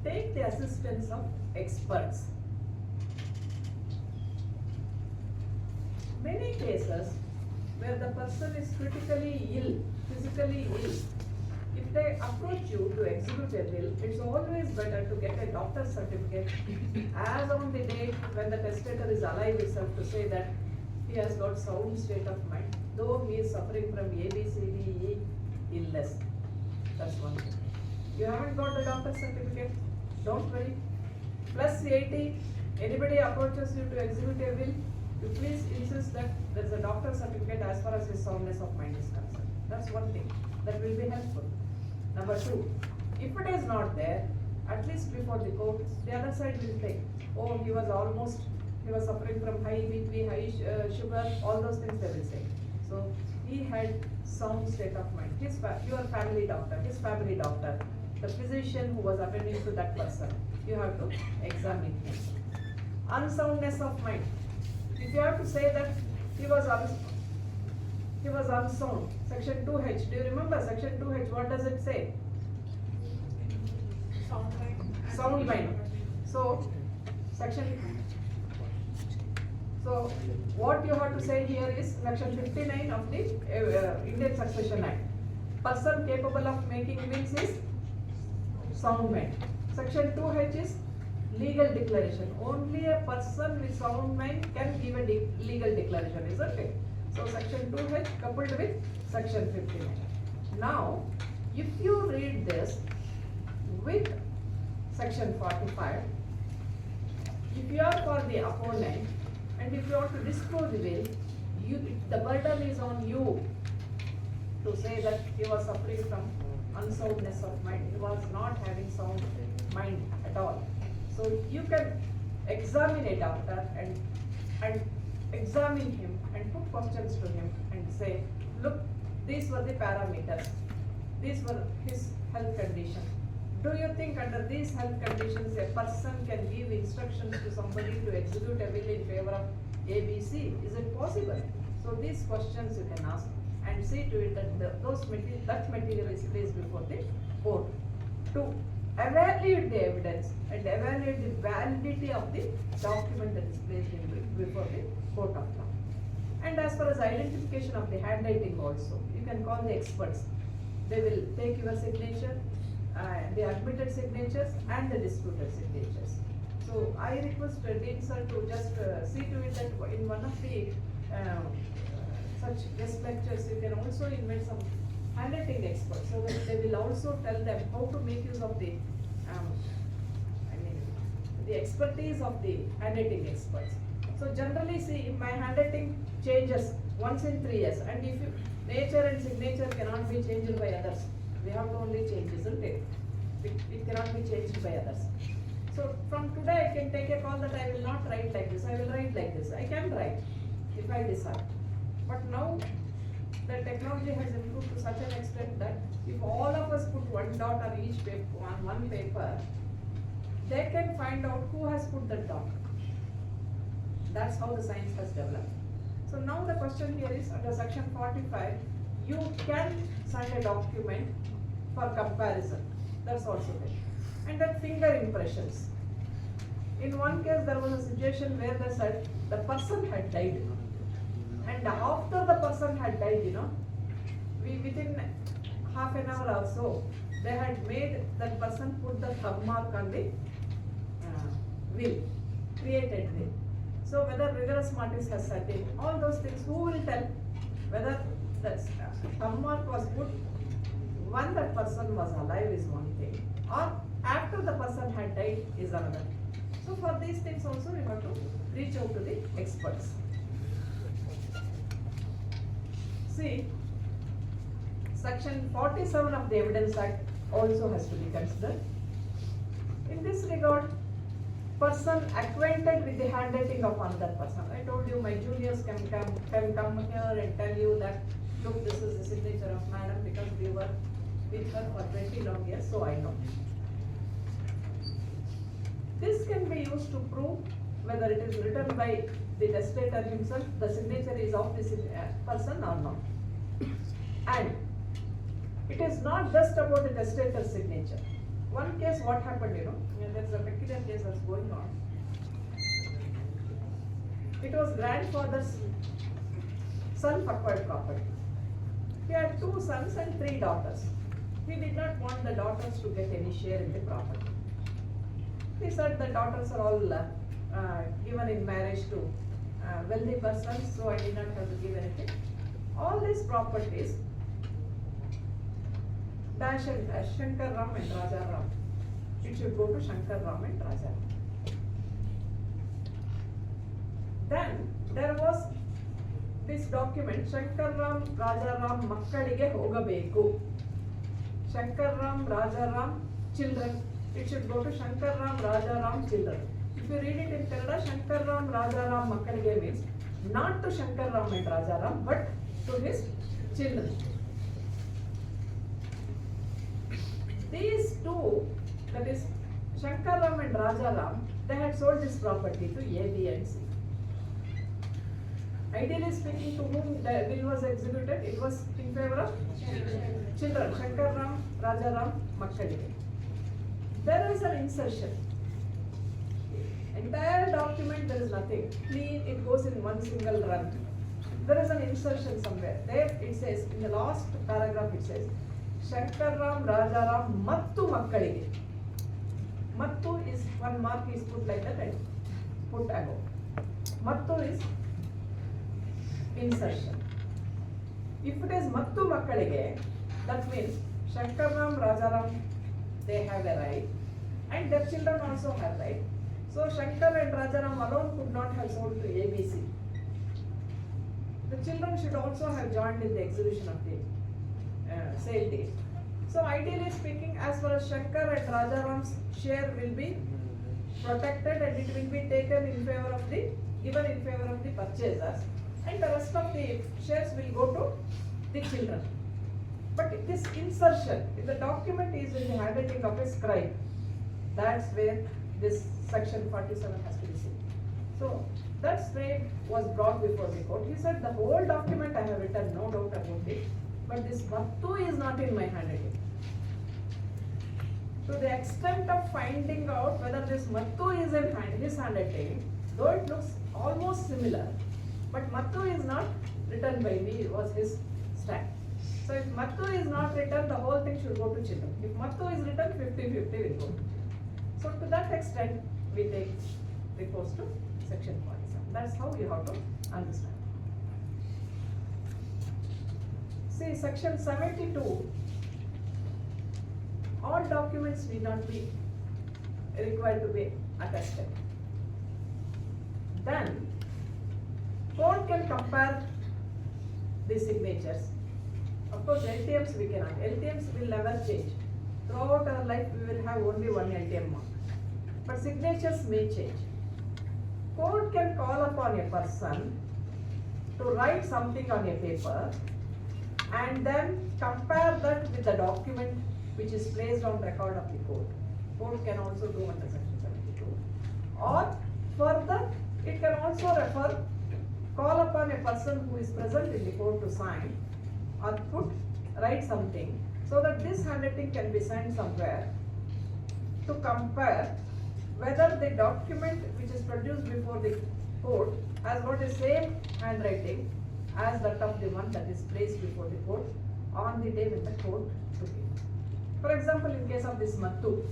take the assistance of experts. Many cases where the person is critically ill, physically ill, if they approach you to execute a will, it's always better to get a doctor's certificate as on the date when the testator is alive itself to say that he has got sound state of mind, though he is suffering from A, B, C, D, E illness. That's one thing. You haven't got the doctor's certificate, don't worry. Plus 80, anybody approaches you to execute a will, you please insist that there is a doctor's certificate as far as his soundness of mind is concerned. That's one thing that will be helpful. Number two, if it is not there, at least before the court, the other side will say, oh, he was suffering from high BP, high sugar, all those things they will say. So he had sound state of mind. Your family doctor, his family doctor, the physician who was attending to that person, you have to examine him. Unsoundness of mind. If you have to say that he was unsound, section 2H, do you remember section 2H, what does it say? Sound mind. So what you have to say here is section 59 of the Indian Succession Act. Person capable of making wills is sound mind. Section 2H is legal declaration. Only a person with sound mind can give a legal declaration, isn't it? So section 2H coupled with section 59. Now, if you read this with section 45, if you are for the opponent and if you want to disprove the will, the burden is on you to say that he was suffering from unsoundness of mind. He was not having sound mind at all. So you can examine a doctor and examine him and put questions to him and say, look, these were the parameters. These were his health condition. Do you think under these health conditions a person can give instructions to somebody to execute a will in favor of ABC? Is it possible? So these questions you can ask and see to it that that material is placed before the court to evaluate the evidence and evaluate the validity of the document that is placed before the court of law. And as far as identification of the handwriting also, you can call the experts. They will take your signature, the admitted signatures and the disputed signatures. So I request Dean sir to just see to it that in one of the such guest lectures you can also invite some handwriting experts so that they will also tell them how to make use of the the expertise of the handwriting experts. So generally see, my handwriting changes once in 3 years, and if nature and signature cannot be changed by others, we have to only change, isn't it? It cannot be changed by others. So from today I can take a call that I will not write like this, I will write like this. I can write if I decide. But now the technology has improved to such an extent that if all of us put one dot on each paper, on one paper, they can find out who has put the dot. That's how the science has developed. So now the question here is, under section 45, you can send a document for comparison. That's also there. And then finger impressions. In one case there was a situation where they said the person had died. And after the person had died, within half an hour or so, they had made that person put the thumb mark on the will, created will. So whether rigorous mortis has set in, all those things, who will tell whether the thumb mark was put when that person was alive is one thing, or after the person had died is another. So for these things also we have to reach out to the experts. See, section 47 of the Evidence Act also has to be considered. In this regard, person acquainted with the handwriting of another person. I told you my juniors can come here and tell you that, look, this is the signature of madam because we were with her for 20 long years, so I know. This can be used to prove whether it is written by the testator himself, the signature is of this person or not. And it is not just about the testator's signature. One case, what happened, there's a peculiar case that's going on. It was grandfather's self-acquired property. He had 2 sons and 3 daughters. He did not want the daughters to get any share in the property. He said the daughters are all given in marriage to wealthy persons, so I did not have to give anything. All these properties, dash and dash, Shankar Ram and Raja Ram. It should go to Shankar Ram and Raja Ram. Then there was this document, Shankar Ram, Raja Ram, Makkalige Hogabeku. Shankar Ram, Raja Ram, children. It should go to Shankar Ram, Raja Ram, children. If you read it in Kannada, Shankar Ram, Raja Ram, Makkalige means not to Shankar Ram and Raja Ram, but to his children. These two, that is Shankar Ram and Raja Ram, they had sold this property to A, B and C. Ideally speaking, to whom the will was executed, it was in favor of children, Shankar Ram, Raja Ram, Makkalige. There is an insertion. Entire document, there is nothing. Clean, it goes in one single run. There is an insertion somewhere. There it says, in the last paragraph it says, Shankar Ram, Raja Ram, Mattu Makkalige. Mattu is, one mark is put like that and put above. Mattu is insertion. If it is Mattu Makkalige, that means Shankar Ram, Raja Ram, they have a right, and their children also have right. So Shankar and Rajaram alone could not have sold to ABC. The children should also have joined in the execution of the sale deed. So ideally speaking, as far as Shankar and Rajaram's share will be protected and it will be taken in favor of the, given in favor of the purchasers, and the rest of the shares will go to the children. But this insertion, if the document is in the handwriting of a scribe, that's where this section 47 has to be seen. So that scribe was brought before the court. He said, the whole document I have written, no doubt about it, but this Mattu is not in my handwriting. To the extent of finding out whether this Mattu is in his handwriting, though it looks almost similar, but Mattu is not written by me, it was his stamp. So if Mattu is not written, the whole thing should go to children. If Mattu is written, 50-50 will go. So to that extent, we take recourse to section 47. That's how you have to understand. See, section 72, all documents need not be required to be attested. Then, court can compare the signatures. Of course, LTMs we cannot. LTMs will never change. Throughout our life, we will have only one LTM mark. But signatures may change. Court can call upon a person to write something on a paper and then compare that with the document which is placed on record of the court. Court can also do under section 72. Or further, it can also call upon a person who is present in the court to sign or write something so that this handwriting can be signed somewhere to compare whether the document which is produced before the court has got the same handwriting as that of the one that is placed before the court on the day when the court took it. For example, in case of this Mattu,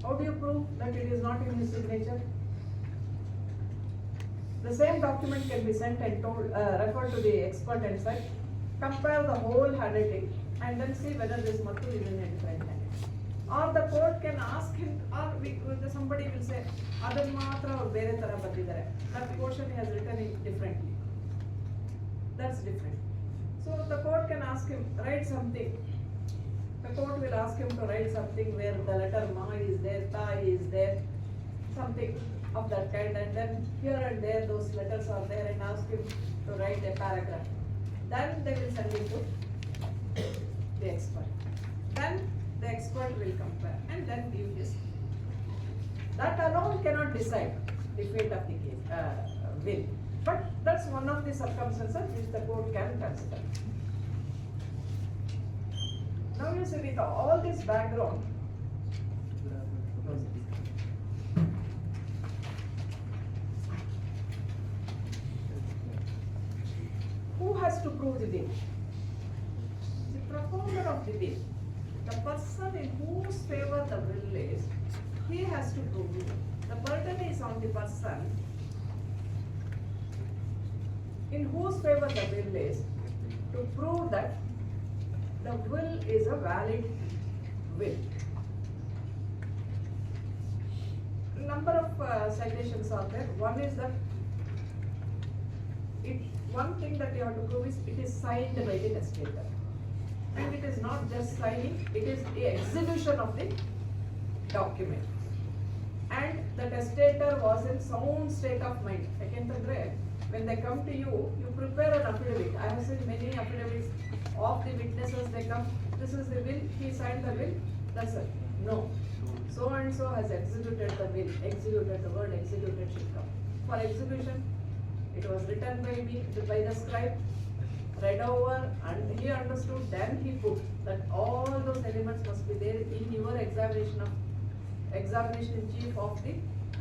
how do you prove that it is not in his signature? The same document can be sent and referred to the expert and said, compare the whole handwriting and then see whether this Mattu is in a different handwriting. Or the court can ask him, or somebody will say, Adan matra or bere tara bandidare. That portion he has written it differently. That's different. So the court can ask him, write something. The court will ask him to write something where the letter Ma is there, Ta is there, something of that kind, and then here and there those letters are there, and ask him to write a paragraph. Then they will send it to the expert. Then the expert will compare and then give his. That alone cannot decide the fate of the case, will. But that's one of the circumstances which the court can consider. Now you see, with all this background, who has to prove the will? The propounder of the will. The person in whose favor the will is, he has to prove it. The burden is on the person in whose favor the will is to prove that the will is a valid will. Number of citations are there. One is that one thing that you have to prove is it is signed by the testator. And it is not just signing, it is the execution of the document. And the testator was in sound state of mind. When they come to you, you prepare an affidavit. I have seen many affidavits of the witnesses. They come, this is the will, he signed the will, that's it. No. So and so has executed the will. Executed, the word executed should come. For execution, it was written by me, by the scribe, read over, and he understood, then he put that all those elements must be there in your examination in chief of the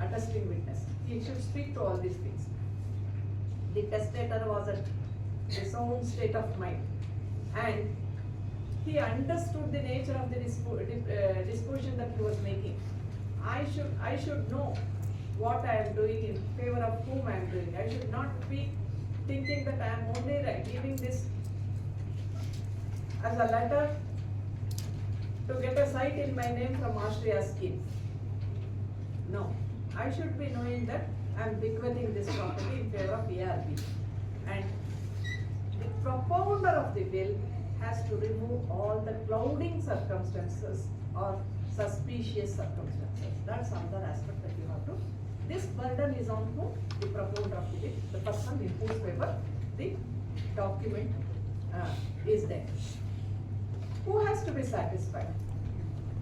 attesting witness. He should speak to all these things. The testator was at the sound state of mind, and he understood the nature of the disposition that he was making. I should know what I am doing, in favor of whom I am doing. I should not be thinking that I am only giving this as a letter to get a site in my name from Austria's scheme. No, I should be knowing that I am bequeathing this property in favor of ARB. And the propounder of the will has to remove all the clouding circumstances or suspicious circumstances. That's another aspect that you have to. This burden is on whom? The propounder of the will, the person in whose favor the document is there. Who has to be satisfied?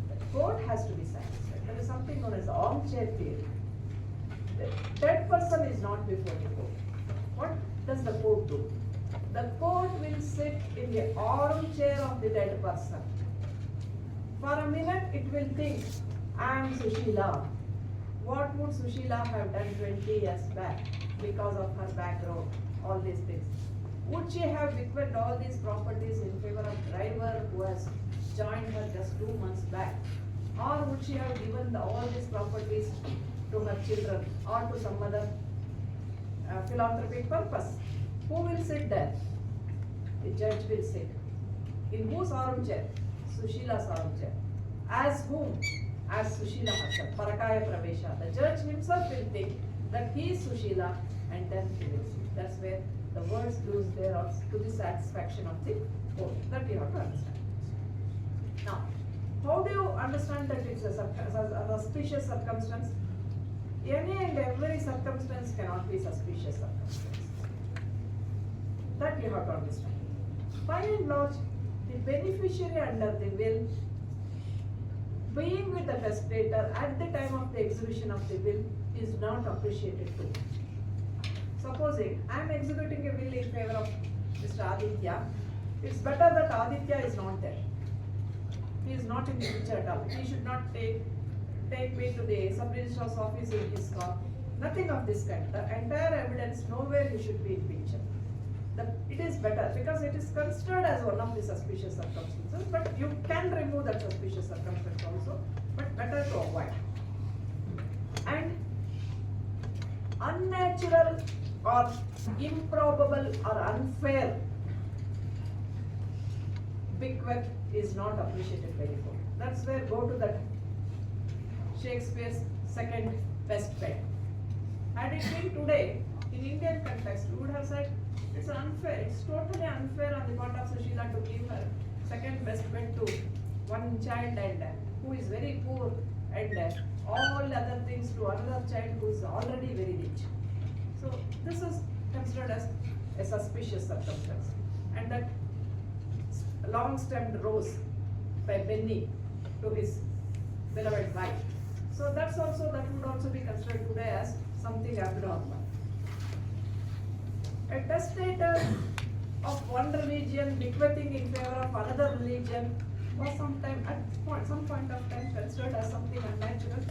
The court has to be satisfied. There is something known as armchair theory. The dead person is not before the court. What does the court do? The court will sit in the armchair of the dead person. For a minute it will think, I am Susheela. What would Susheela have done 20 years back because of her background, all these things? Would she have bequeathed all these properties in favor of driver who has joined her just 2 months back? Or would she have given all these properties to her children or to some other philanthropic purpose? Who will sit there? The judge will sit. In whose armchair? Susheela's armchair. As whom? As Susheela herself. Parakaya Pravesha. The judge himself will think that he is Susheela and then he will see. That's where the words lose their odds to the satisfaction of the court. That you have to understand. Now, how do you understand that it's a suspicious circumstance? Any and every circumstance cannot be suspicious circumstance. That you have to understand. By and large, the beneficiary under the will, being with the testator at the time of the execution of the will, is not appreciated too. Supposing I am executing a will in favor of Mr. Aditya, it's better that Aditya is not there. He is not in the picture at all. He should not take me to the sub-registrar's office in his car. Nothing of this kind. The entire evidence, nowhere he should be in picture. It is better because it is considered as one of the suspicious circumstances, but you can remove that suspicious circumstance also, but better to avoid. And unnatural or improbable or unfair bequest is not appreciated very good. That's where go to that Shakespeare's second best bet. Had it been today, in Indian context, we would have said it's unfair, it's totally unfair on the part of Susheela to give her second best bet to one child and who is very poor and all other things to another child who is already very rich. So this is considered as a suspicious circumstance. And that long-stemmed rose by Benny to his beloved wife. So that would also be considered today as something abnormal. A testator of one religion bequeathing in favor of another religion was some point of time considered as something unnatural.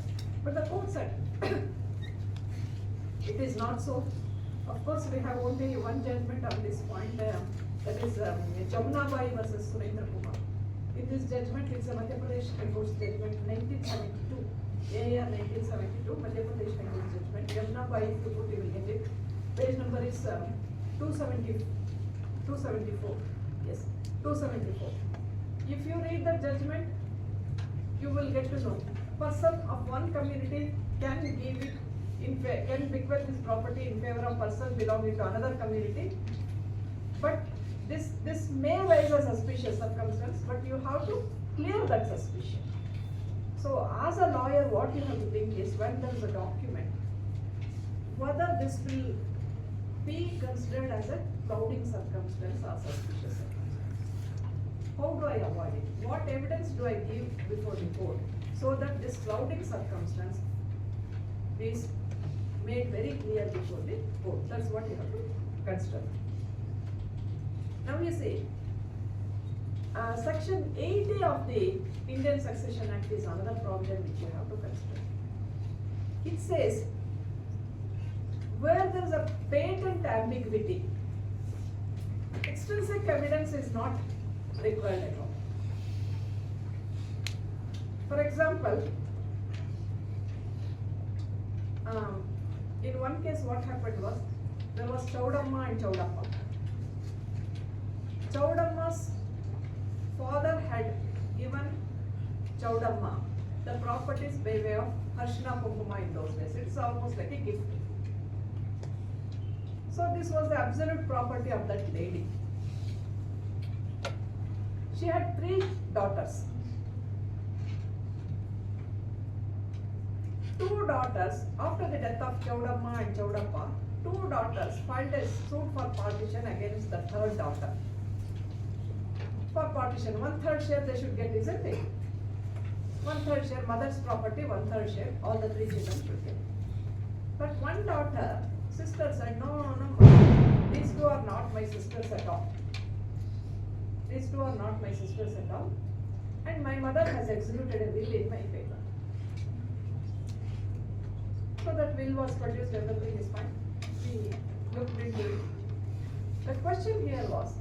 But the court said it is not so. Of course, we have only one judgment on this point, that is Jamuna Bai versus Surendra Kumar. In this judgment, it's a Madhya Pradesh High Court's judgment 1972. AR 1972, Madhya Pradesh High Court's judgment. Jamuna Bai, if you put, you will get it. Page number is 274. Yes, 274. If you read the judgment, you will get to know. Person of one community can give it can bequeath his property in favor of person belonging to another community. But this may raise a suspicious circumstance, but you have to clear that suspicion. So as a lawyer, what you have to think is when there is a document, whether this will be considered as a clouding circumstance or suspicious circumstance. How do I avoid it? What evidence do I give before the court so that this clouding circumstance is made very clear before the court? That's what you have to consider. Now you see, Section 80 of the Indian Succession Act is another provision which you have to consider. It says, where there is a patent ambiguity, extrinsic evidence is not required at all. For example, in one case what happened was, there was Chaudamma and Chaudappa. Chaudamma's father had given Chaudamma the properties by way of Harshana Kunkuma in those days. It's almost like a gift. So this was the absolute property of that lady. She had 3 daughters. 2 daughters, after the death of Chaudamma and Chaudappa, 2 daughters filed a suit for partition against the 3rd daughter. For partition, 1/3 share they should get, isn't it? 1/3 share, mother's property, 1/3 share, all the 3 children should get. But one daughter, sister said, no, these 2 are not my sisters at all. These 2 are not my sisters at all. And my mother has executed a will in my favor. So that will was produced, everything is fine. We looked into it. The question here was,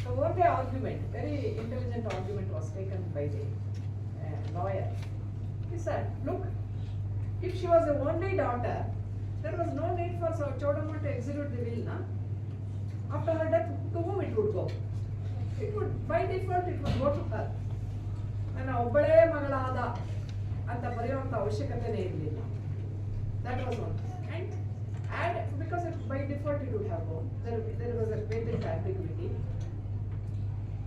the only argument, very intelligent argument was taken by the lawyer. He said, look, if she was the only daughter, there was no need for Chaudamma to execute the will, na? After her death, to whom it would go? It would, by default, it would go to her. ನನ್ನ ಒಬ್ಬಳೇ ಮಗಳಾದ ಅಂತ ಬರೆಯುವಂತ ಅವಶ್ಯಕತೆನೇ ಇರಲಿಲ್ಲ. That was one. And because by default it would have gone. There was a patent ambiguity.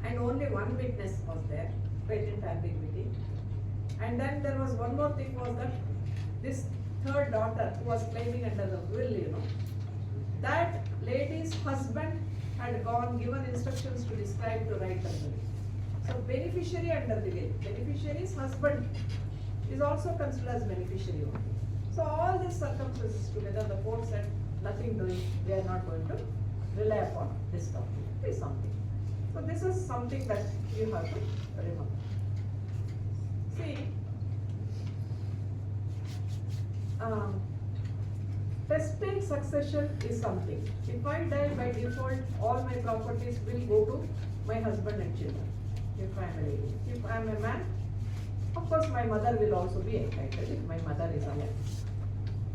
And only one witness was there, patent ambiguity. And then there was one more thing was that this 3rd daughter who was claiming under the will, that lady's husband had given instructions to describe to write the will. So beneficiary under the will, beneficiary's husband is also considered as beneficiary only. So all these circumstances together, the court said nothing doing, we are not going to rely upon this document. It is something. So this is something that you have to remember. See, testate succession is something. If I die by default, all my properties will go to my husband and children. If I am a lady. If I am a man, of course my mother will also be entitled if my mother is alive.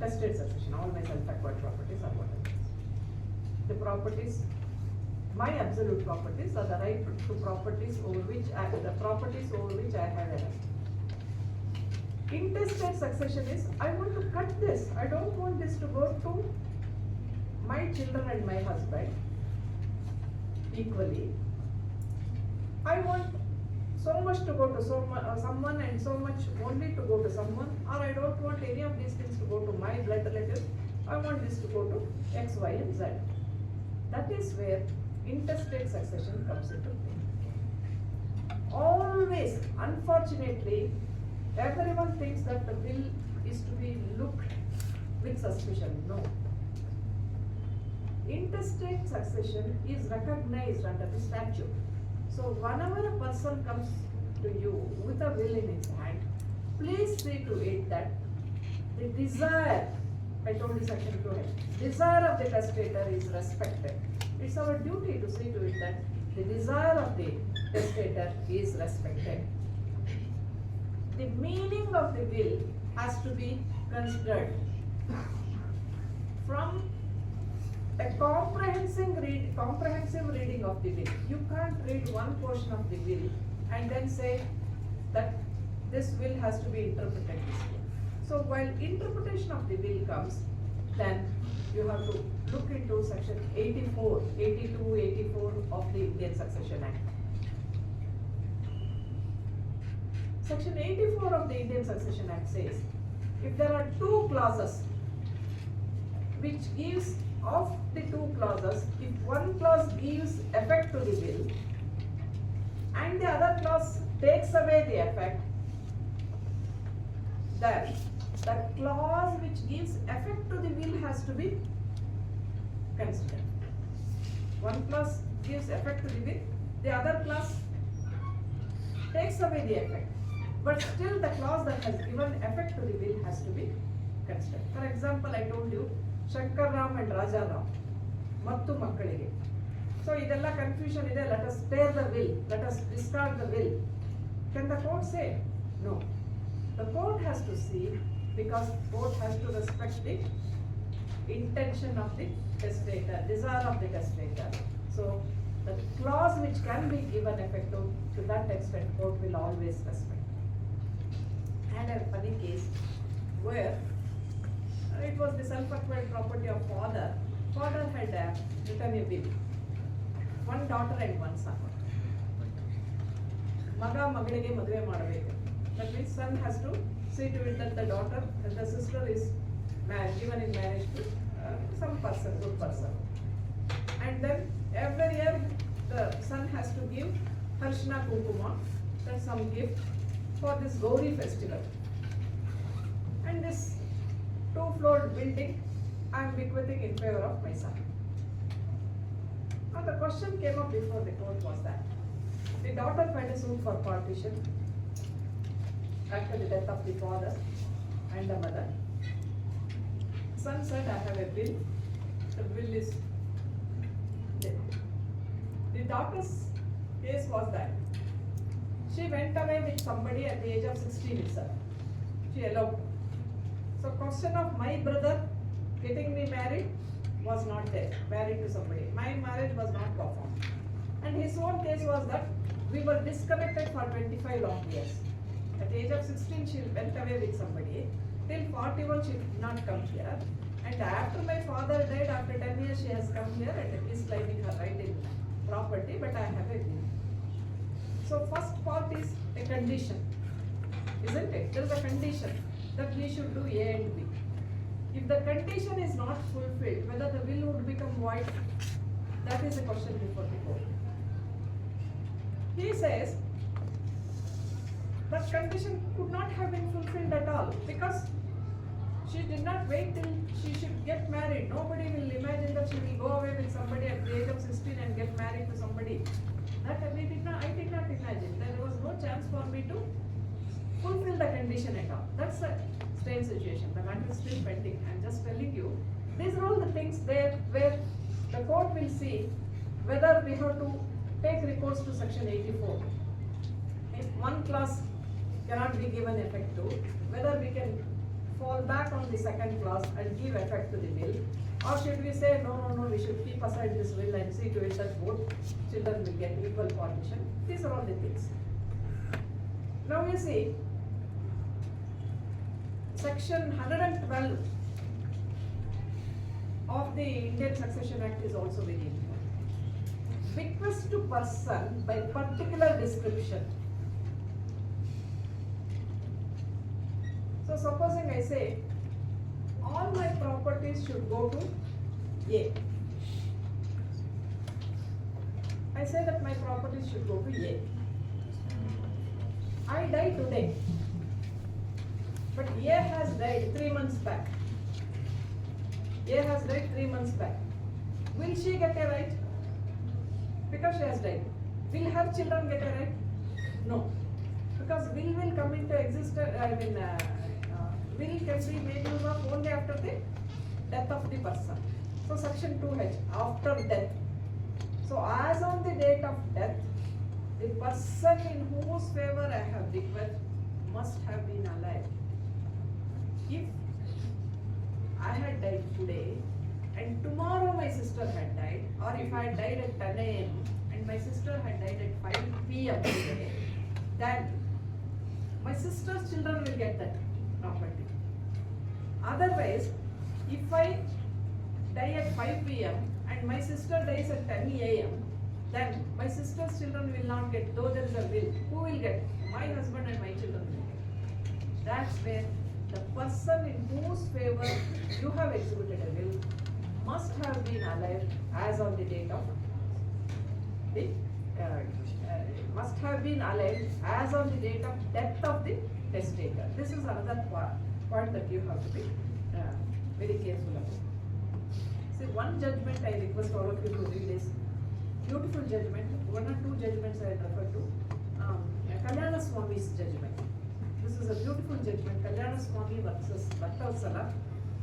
Testate succession, all my self-acquired properties are what it is. The properties, my absolute properties are the right to properties over which the properties over which I have a right. Intestate succession is, I want to cut this. I don't want this to go to my children and my husband equally. I want so much to go to someone and so much only to go to someone, or I don't want any of these things to go to my blood relatives. I want this to go to X, Y and Z. That is where intestate succession comes into play. Always, unfortunately, everyone thinks that the will is to be looked with suspicion. No. Intestate succession is recognized under the statute. So whenever a person comes to you with a will in his hand, please see to it that the desire, I told you section 2, desire of the testator is respected. It's our duty to see to it that the desire of the testator is respected. The meaning of the will has to be considered from a comprehensive reading of the will. You can't read one portion of the will and then say that this will has to be interpreted this way. So while interpretation of the will comes, then you have to look into section 82, 84 of the Indian Succession Act. Section 84 of the Indian Succession Act says, if there are 2 clauses which gives of the 2 clauses, if one clause gives effect to the will and the other clause takes away the effect, then the clause which gives effect to the will has to be considered. One clause gives effect to the will, the other clause takes away the effect. But still the clause that has given effect to the will has to be considered. For example, I told you, Shankar Ram and Raja Ram, Mattu Makkalige. So idella confusion ide, let us tear the will, let us discard the will. Can the court say? No. The court has to see, because court has to respect the intention of the testator, desire of the testator. So the clause which can be given effect to that extent, court will always respect. I had a funny case where it was the self-acquired property of father. Father had written a will, 1 daughter and 1 son. ಮಗ ಮಗಳಿಗೆ ಮದುವೆ ಮಾಡಬೇಕು. That means son has to see to it that the daughter and the sister is given in marriage to some person, good person. And then every year the son has to give Harshna Kunkuma, that's some gift for this Gauri festival. And this 2-floored building I am bequeathing in favor of my son. Now the question came up before the court was that the daughter filed a suit for partition after the death of the father and the mother. Son said, I have a will. The will is dead. The daughter's case was that she went away with somebody at the age of 16 itself. She eloped. So question of my brother getting me married was not there, married to somebody. My marriage was not performed. And his own case was that we were disconnected for 25 long years. At the age of 16 she went away with somebody. Till 41 she did not come here. And after my father died, after 10 years she has come here and is claiming her right in property, but I have a will. So first part is a condition, isn't it? There is a condition that we should do A and B. If the condition is not fulfilled, whether the will would become void, that is a question before the court. He says that condition could not have been fulfilled at all because she did not wait till she should get married. Nobody will imagine that she will go away with somebody at the age of 16 and get married to somebody. That I did not imagine. There was no chance for me to fulfill the condition at all. That's a strange situation. The matter is still pending. I'm just telling you, these are all the things there where the court will see whether we have to take recourse to section 84. If one clause cannot be given effect to, whether we can fall back on the second clause and give effect to the will, or should we say no, we should keep aside this will and see to it that both children will get equal partition. These are all the things. Now you see, section 112 of the Indian Succession Act is also very important. Bequest to person by particular description. So supposing I say, all my properties should go to A. I say that my properties should go to A. I die today, but A has died 3 months back. A has died 3 months back. Will she get a right? Because she has died. Will her children get a right? No. Because will come into existence, will can be made use of only after the death of the person. So section 2H, after death. So as on the date of death, the person in whose favor I have bequeathed must have been alive. If I had died today and tomorrow my sister had died, or if I had died at 10 AM and my sister had died at 5 PM today, then my sister's children will get that property. Otherwise, if I die at 5 PM and my sister dies at 10 AM, then my sister's children will not get, though there is a will. Who will get? My husband and my children will get. That's where the person in whose favor you have executed a will must have been alive as on the date of the must have been alive as on the date of death of the testator. This is another point that you have to be very careful about. See, one judgment I request all of you to read is beautiful judgment. 1 or 2 judgments I refer to. Kalyana Swami's judgment. This is a beautiful judgment. Kalyana Swami versus Bhattavatsala,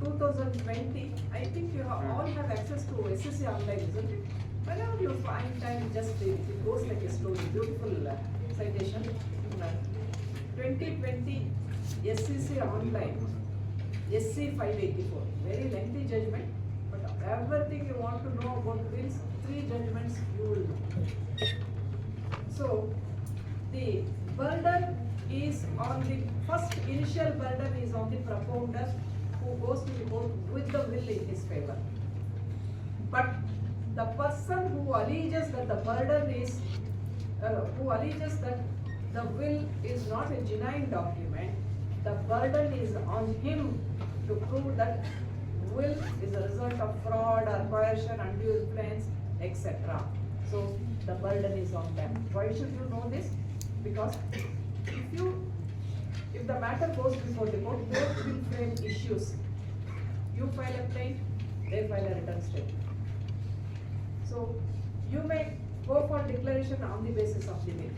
2020. I think you all have access to SCC online, isn't it? Whenever you find time, just read it. It goes like a story. Beautiful citation. 2020 SCC online, SC 584. Very lengthy judgment, but everything you want to know about wills, 3 judgments you will know. So the burden is on the first initial burden is on the propounder who goes to the court with the will in his favor. But the person who alleges that the burden is, who alleges that the will is not a genuine document, the burden is on him to prove that will is a result of fraud or coercion, undue influence, etc. So the burden is on them. Why should you know this? Because if the matter goes before the court, both will frame issues. You file a plaint, they file a return statement. So you may go for declaration on the basis of the will.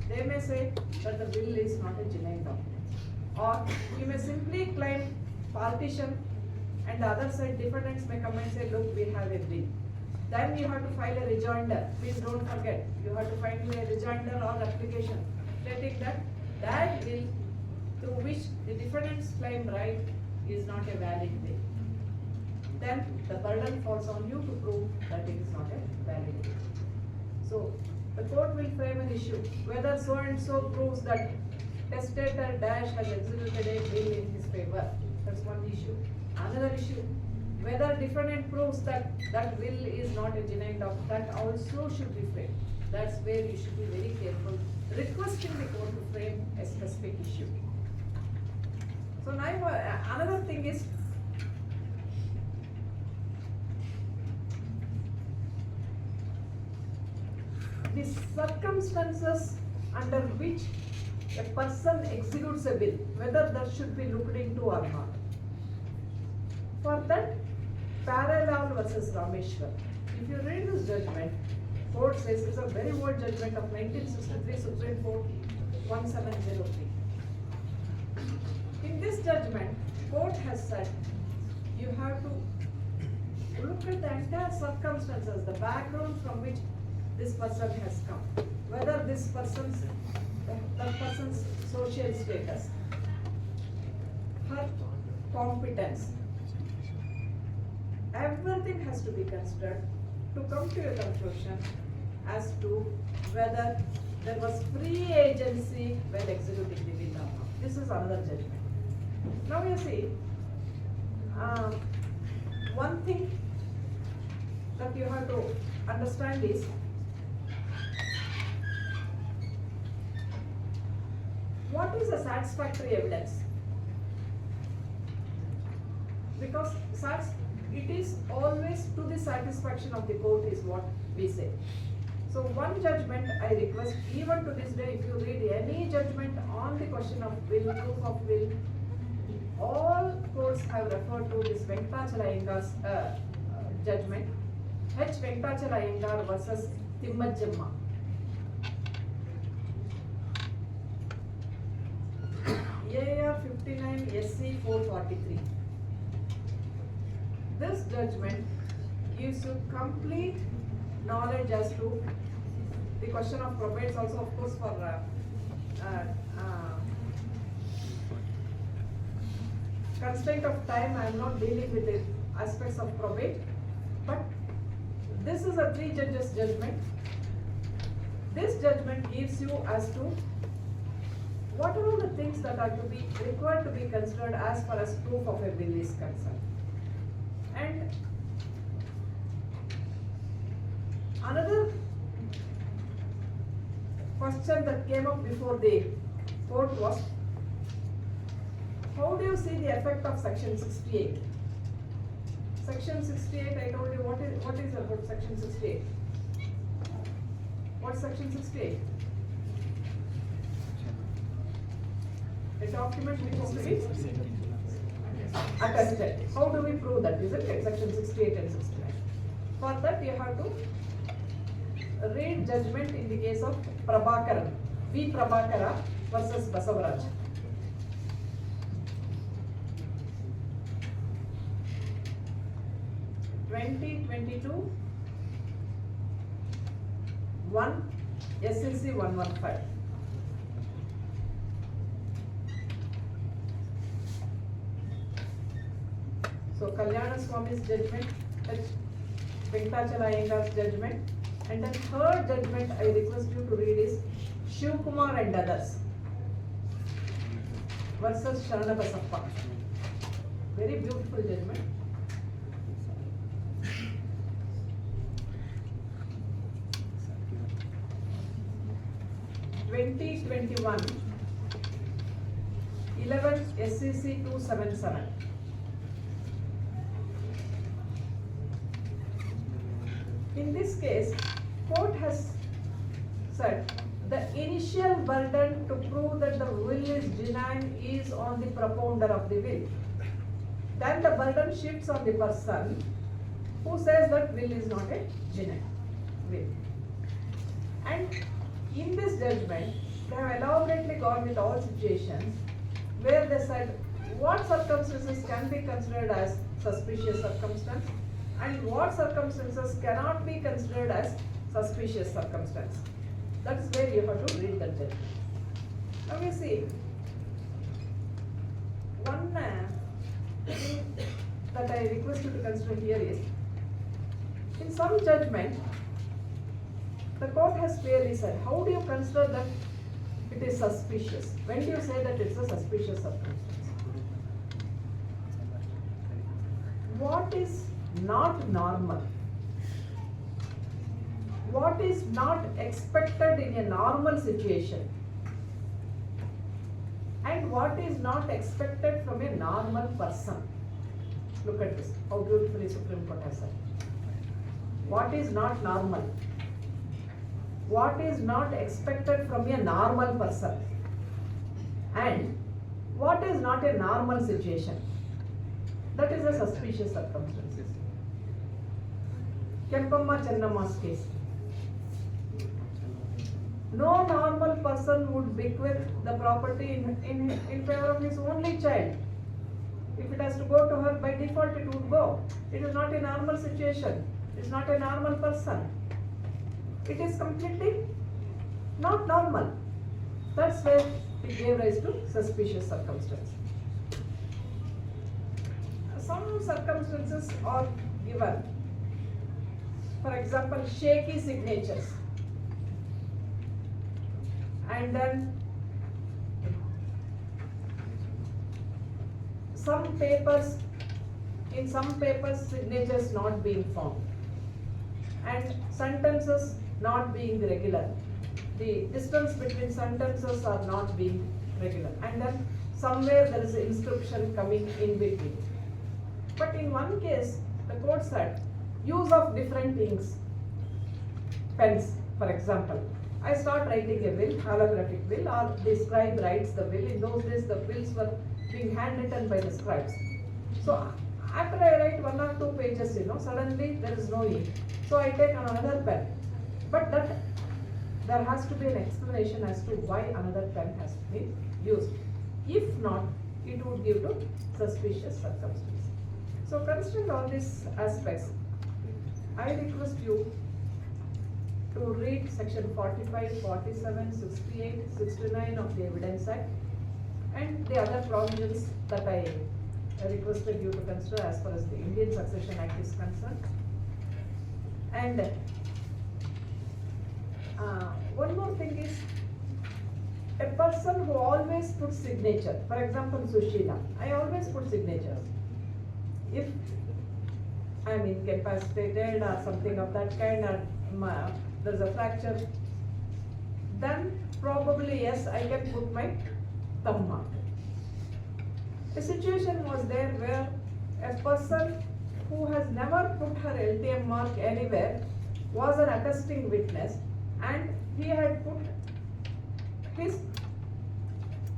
They may say that the will is not a genuine document. Or you may simply claim partition, and the other side defendants may come and say, look, we have a will. Then you have to file a rejoinder. Please don't forget, you have to file a rejoinder or application stating that that will through which the defendant's claim right is not a valid will. Then the burden falls on you to prove that it is not a valid will. So the court will frame an issue whether so and so proves that testator dash has executed a will in his favor. That's one issue. Another issue, whether defendant proves that that will is not a genuine document, that also should be framed. That's where you should be very careful, requesting the court to frame a specific issue. So now another thing is, the circumstances under which a person executes a will, whether that should be looked into or not. For that, Parallel versus Rameshwar. If you read this judgment, court says it's a very old judgment of 1963 Supreme Court 1703. In this judgment, court has said you have to look at the entire circumstances, the background from which this person has come, whether this person's social status, her competence, everything has to be considered to come to a conclusion as to whether there was free agency while executing the will or not. This is another judgment. Now you see, one thing that you have to understand is, what is a satisfactory evidence? Because it is always to the satisfaction of the court is what we say. So one judgment I request, even to this day, if you read any judgment on the question of will, proof of will, all courts have referred to this Venkatachala Iyengar's judgment, H. Venkatachala Iyengar versus Timmajamma. AR 59 SC 443. This judgment gives you complete knowledge as to the question of probates, also of course for constraint of time I am not dealing with the aspects of probate, but this is a 3 judges judgment. This judgment gives you as to what are all the things that are to be required to be considered as far as proof of a will is concerned. And another question that came up before the court was, how do you see the effect of section 68? Section 68, I told you what is about section 68? What's section 68? A document which is to be attested. How do we prove that? Isn't it section 68 and 69? For that you have to read judgment in the case of Prabhakara, V. Prabhakara versus Basavaraj. (2022) 1 SCC 115. So Kalyana Swami's judgment, Venkatachala Iyengar's judgment, and then third judgment I request you to read is Shiv Kumar and others versus Sharanabasappa. Very beautiful judgment. 2021 11 SCC 277. In this case, court has said the initial burden to prove that the will is genuine is on the propounder of the will. Then the burden shifts on the person who says that will is not a genuine will. And in this judgment, they have elaborately gone with all situations where they said what circumstances can be considered as suspicious circumstance and what circumstances cannot be considered as suspicious circumstance. That is where you have to read the judgment. Now we see one thing that I request you to consider here is, in some judgment, the court has clearly said, how do you consider that it is suspicious? When do you say that it's a suspicious circumstance? What is not normal? What is not expected in a normal situation? And what is not expected from a normal person? Look at this, how beautifully Supreme Court has said. What is not normal? What is not expected from a normal person? And what is not a normal situation? That is a suspicious circumstance. Kempamma Chennamma's case. No normal person would bequeath the property in favor of his only child. If it has to go to her, by default it would go. It is not a normal situation. It is not a normal person. It is completely not normal. That's where it gave rise to suspicious circumstance. Some circumstances are given. For example, shaky signatures. And then in some papers signatures not being found and sentences not being regular. The distance between sentences are not being regular, and then somewhere there is an inscription coming in between. But in one case, the court said use of different inks, pens, for example. I start writing a will, holographic will, or the scribe writes the will. In those days, the wills were being handwritten by the scribes. So after I write 1 or 2 pages, suddenly there is no ink. So I take another pen. But there has to be an explanation as to why another pen has to be used. If not, it would give to suspicious circumstances. So considering all these aspects, I request you to read section 45, 47, 68, 69 of the Evidence Act and the other provisions that I requested you to consider as far as the Indian Succession Act is concerned. And one more thing is, a person who always puts signature, for example Susheela, I always put signatures. If I am incapacitated or something of that kind, or there is a fracture, then probably yes, I can put my thumb mark. A situation was there where a person who has never put her LTM mark anywhere was an attesting witness, and he had put his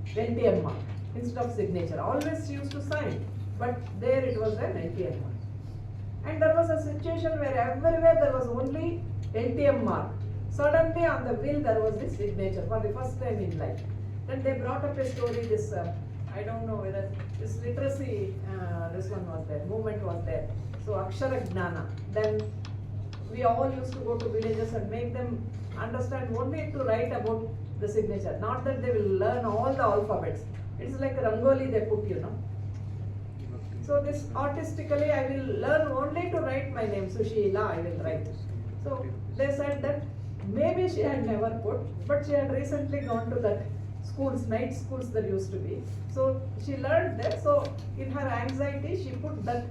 LTM mark instead of signature. Always she used to sign, but there it was an LTM mark. And there was a situation where everywhere there was only LTM mark. Suddenly on the will there was this signature for the first time in life. Then they brought up a story, this, I don't know whether this literacy, this one was there, movement was there. So Akshara Gnana. Then we all used to go to villages and make them understand only to write about the signature. Not that they will learn all the alphabets. It's like a Rangoli they put, So this artistically I will learn only to write my name, Susheela I will write. So they said that maybe she had never put, but she had recently gone to that schools, night schools there used to be. So she learned there, so in her anxiety she put that,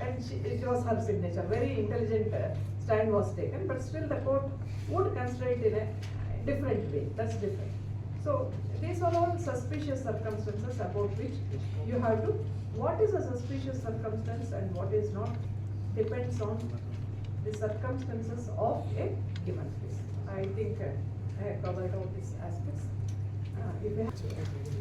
and it was her signature. Very intelligent stand was taken, but still the court would consider it different way. That's different. So these are all suspicious circumstances about which you have to, what is a suspicious circumstance and what is not depends on the circumstances of a given case. I think I have covered all these aspects. If you have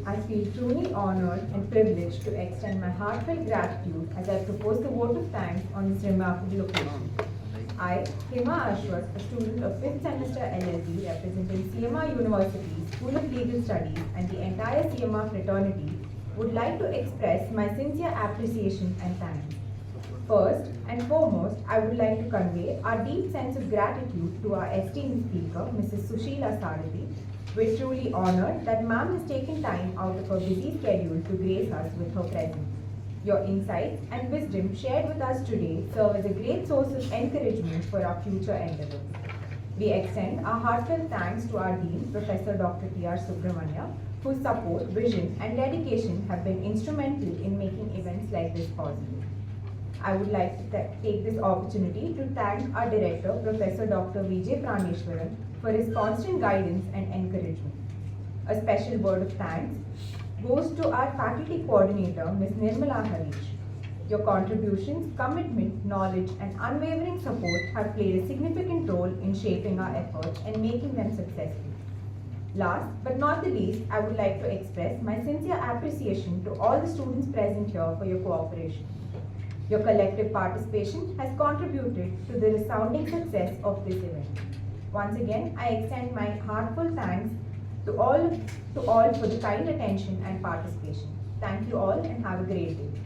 I feel truly honored and privileged to extend my heartfelt gratitude as I propose the vote of thanks on this remarkable occasion. I, Hema Ashwath, a student of 5th semester LLB representing CMR University, School of Legal Studies and the entire CMR fraternity, would like to express my sincere appreciation and thanks. First and foremost, I would like to convey our deep sense of gratitude to our esteemed speaker, Mrs. Susheela Sarathi. We're truly honored that ma'am has taken time out of her busy schedule to grace us with her presence. Your insights and wisdom shared with us today serve as a great source of encouragement for our future endeavors. We extend our heartfelt thanks to our Dean, Professor Dr. T.R. Subramanya, whose support, vision and dedication have been instrumental in making events like this possible. I would like to take this opportunity to thank our Director, Professor Dr. Vijay Praneshwaran, for his constant guidance and encouragement. A special word of thanks goes to our faculty coordinator, Ms. Nirmala Harish. Your contributions, commitment, knowledge, and unwavering support have played a significant role in shaping our efforts and making them successful. Last but not the least, I would like to express my sincere appreciation to all the students present here for your cooperation. Your collective participation has contributed to the resounding success of this event. Once again, I extend my heartfelt thanks to all for the kind attention and participation. Thank you all and have a great day.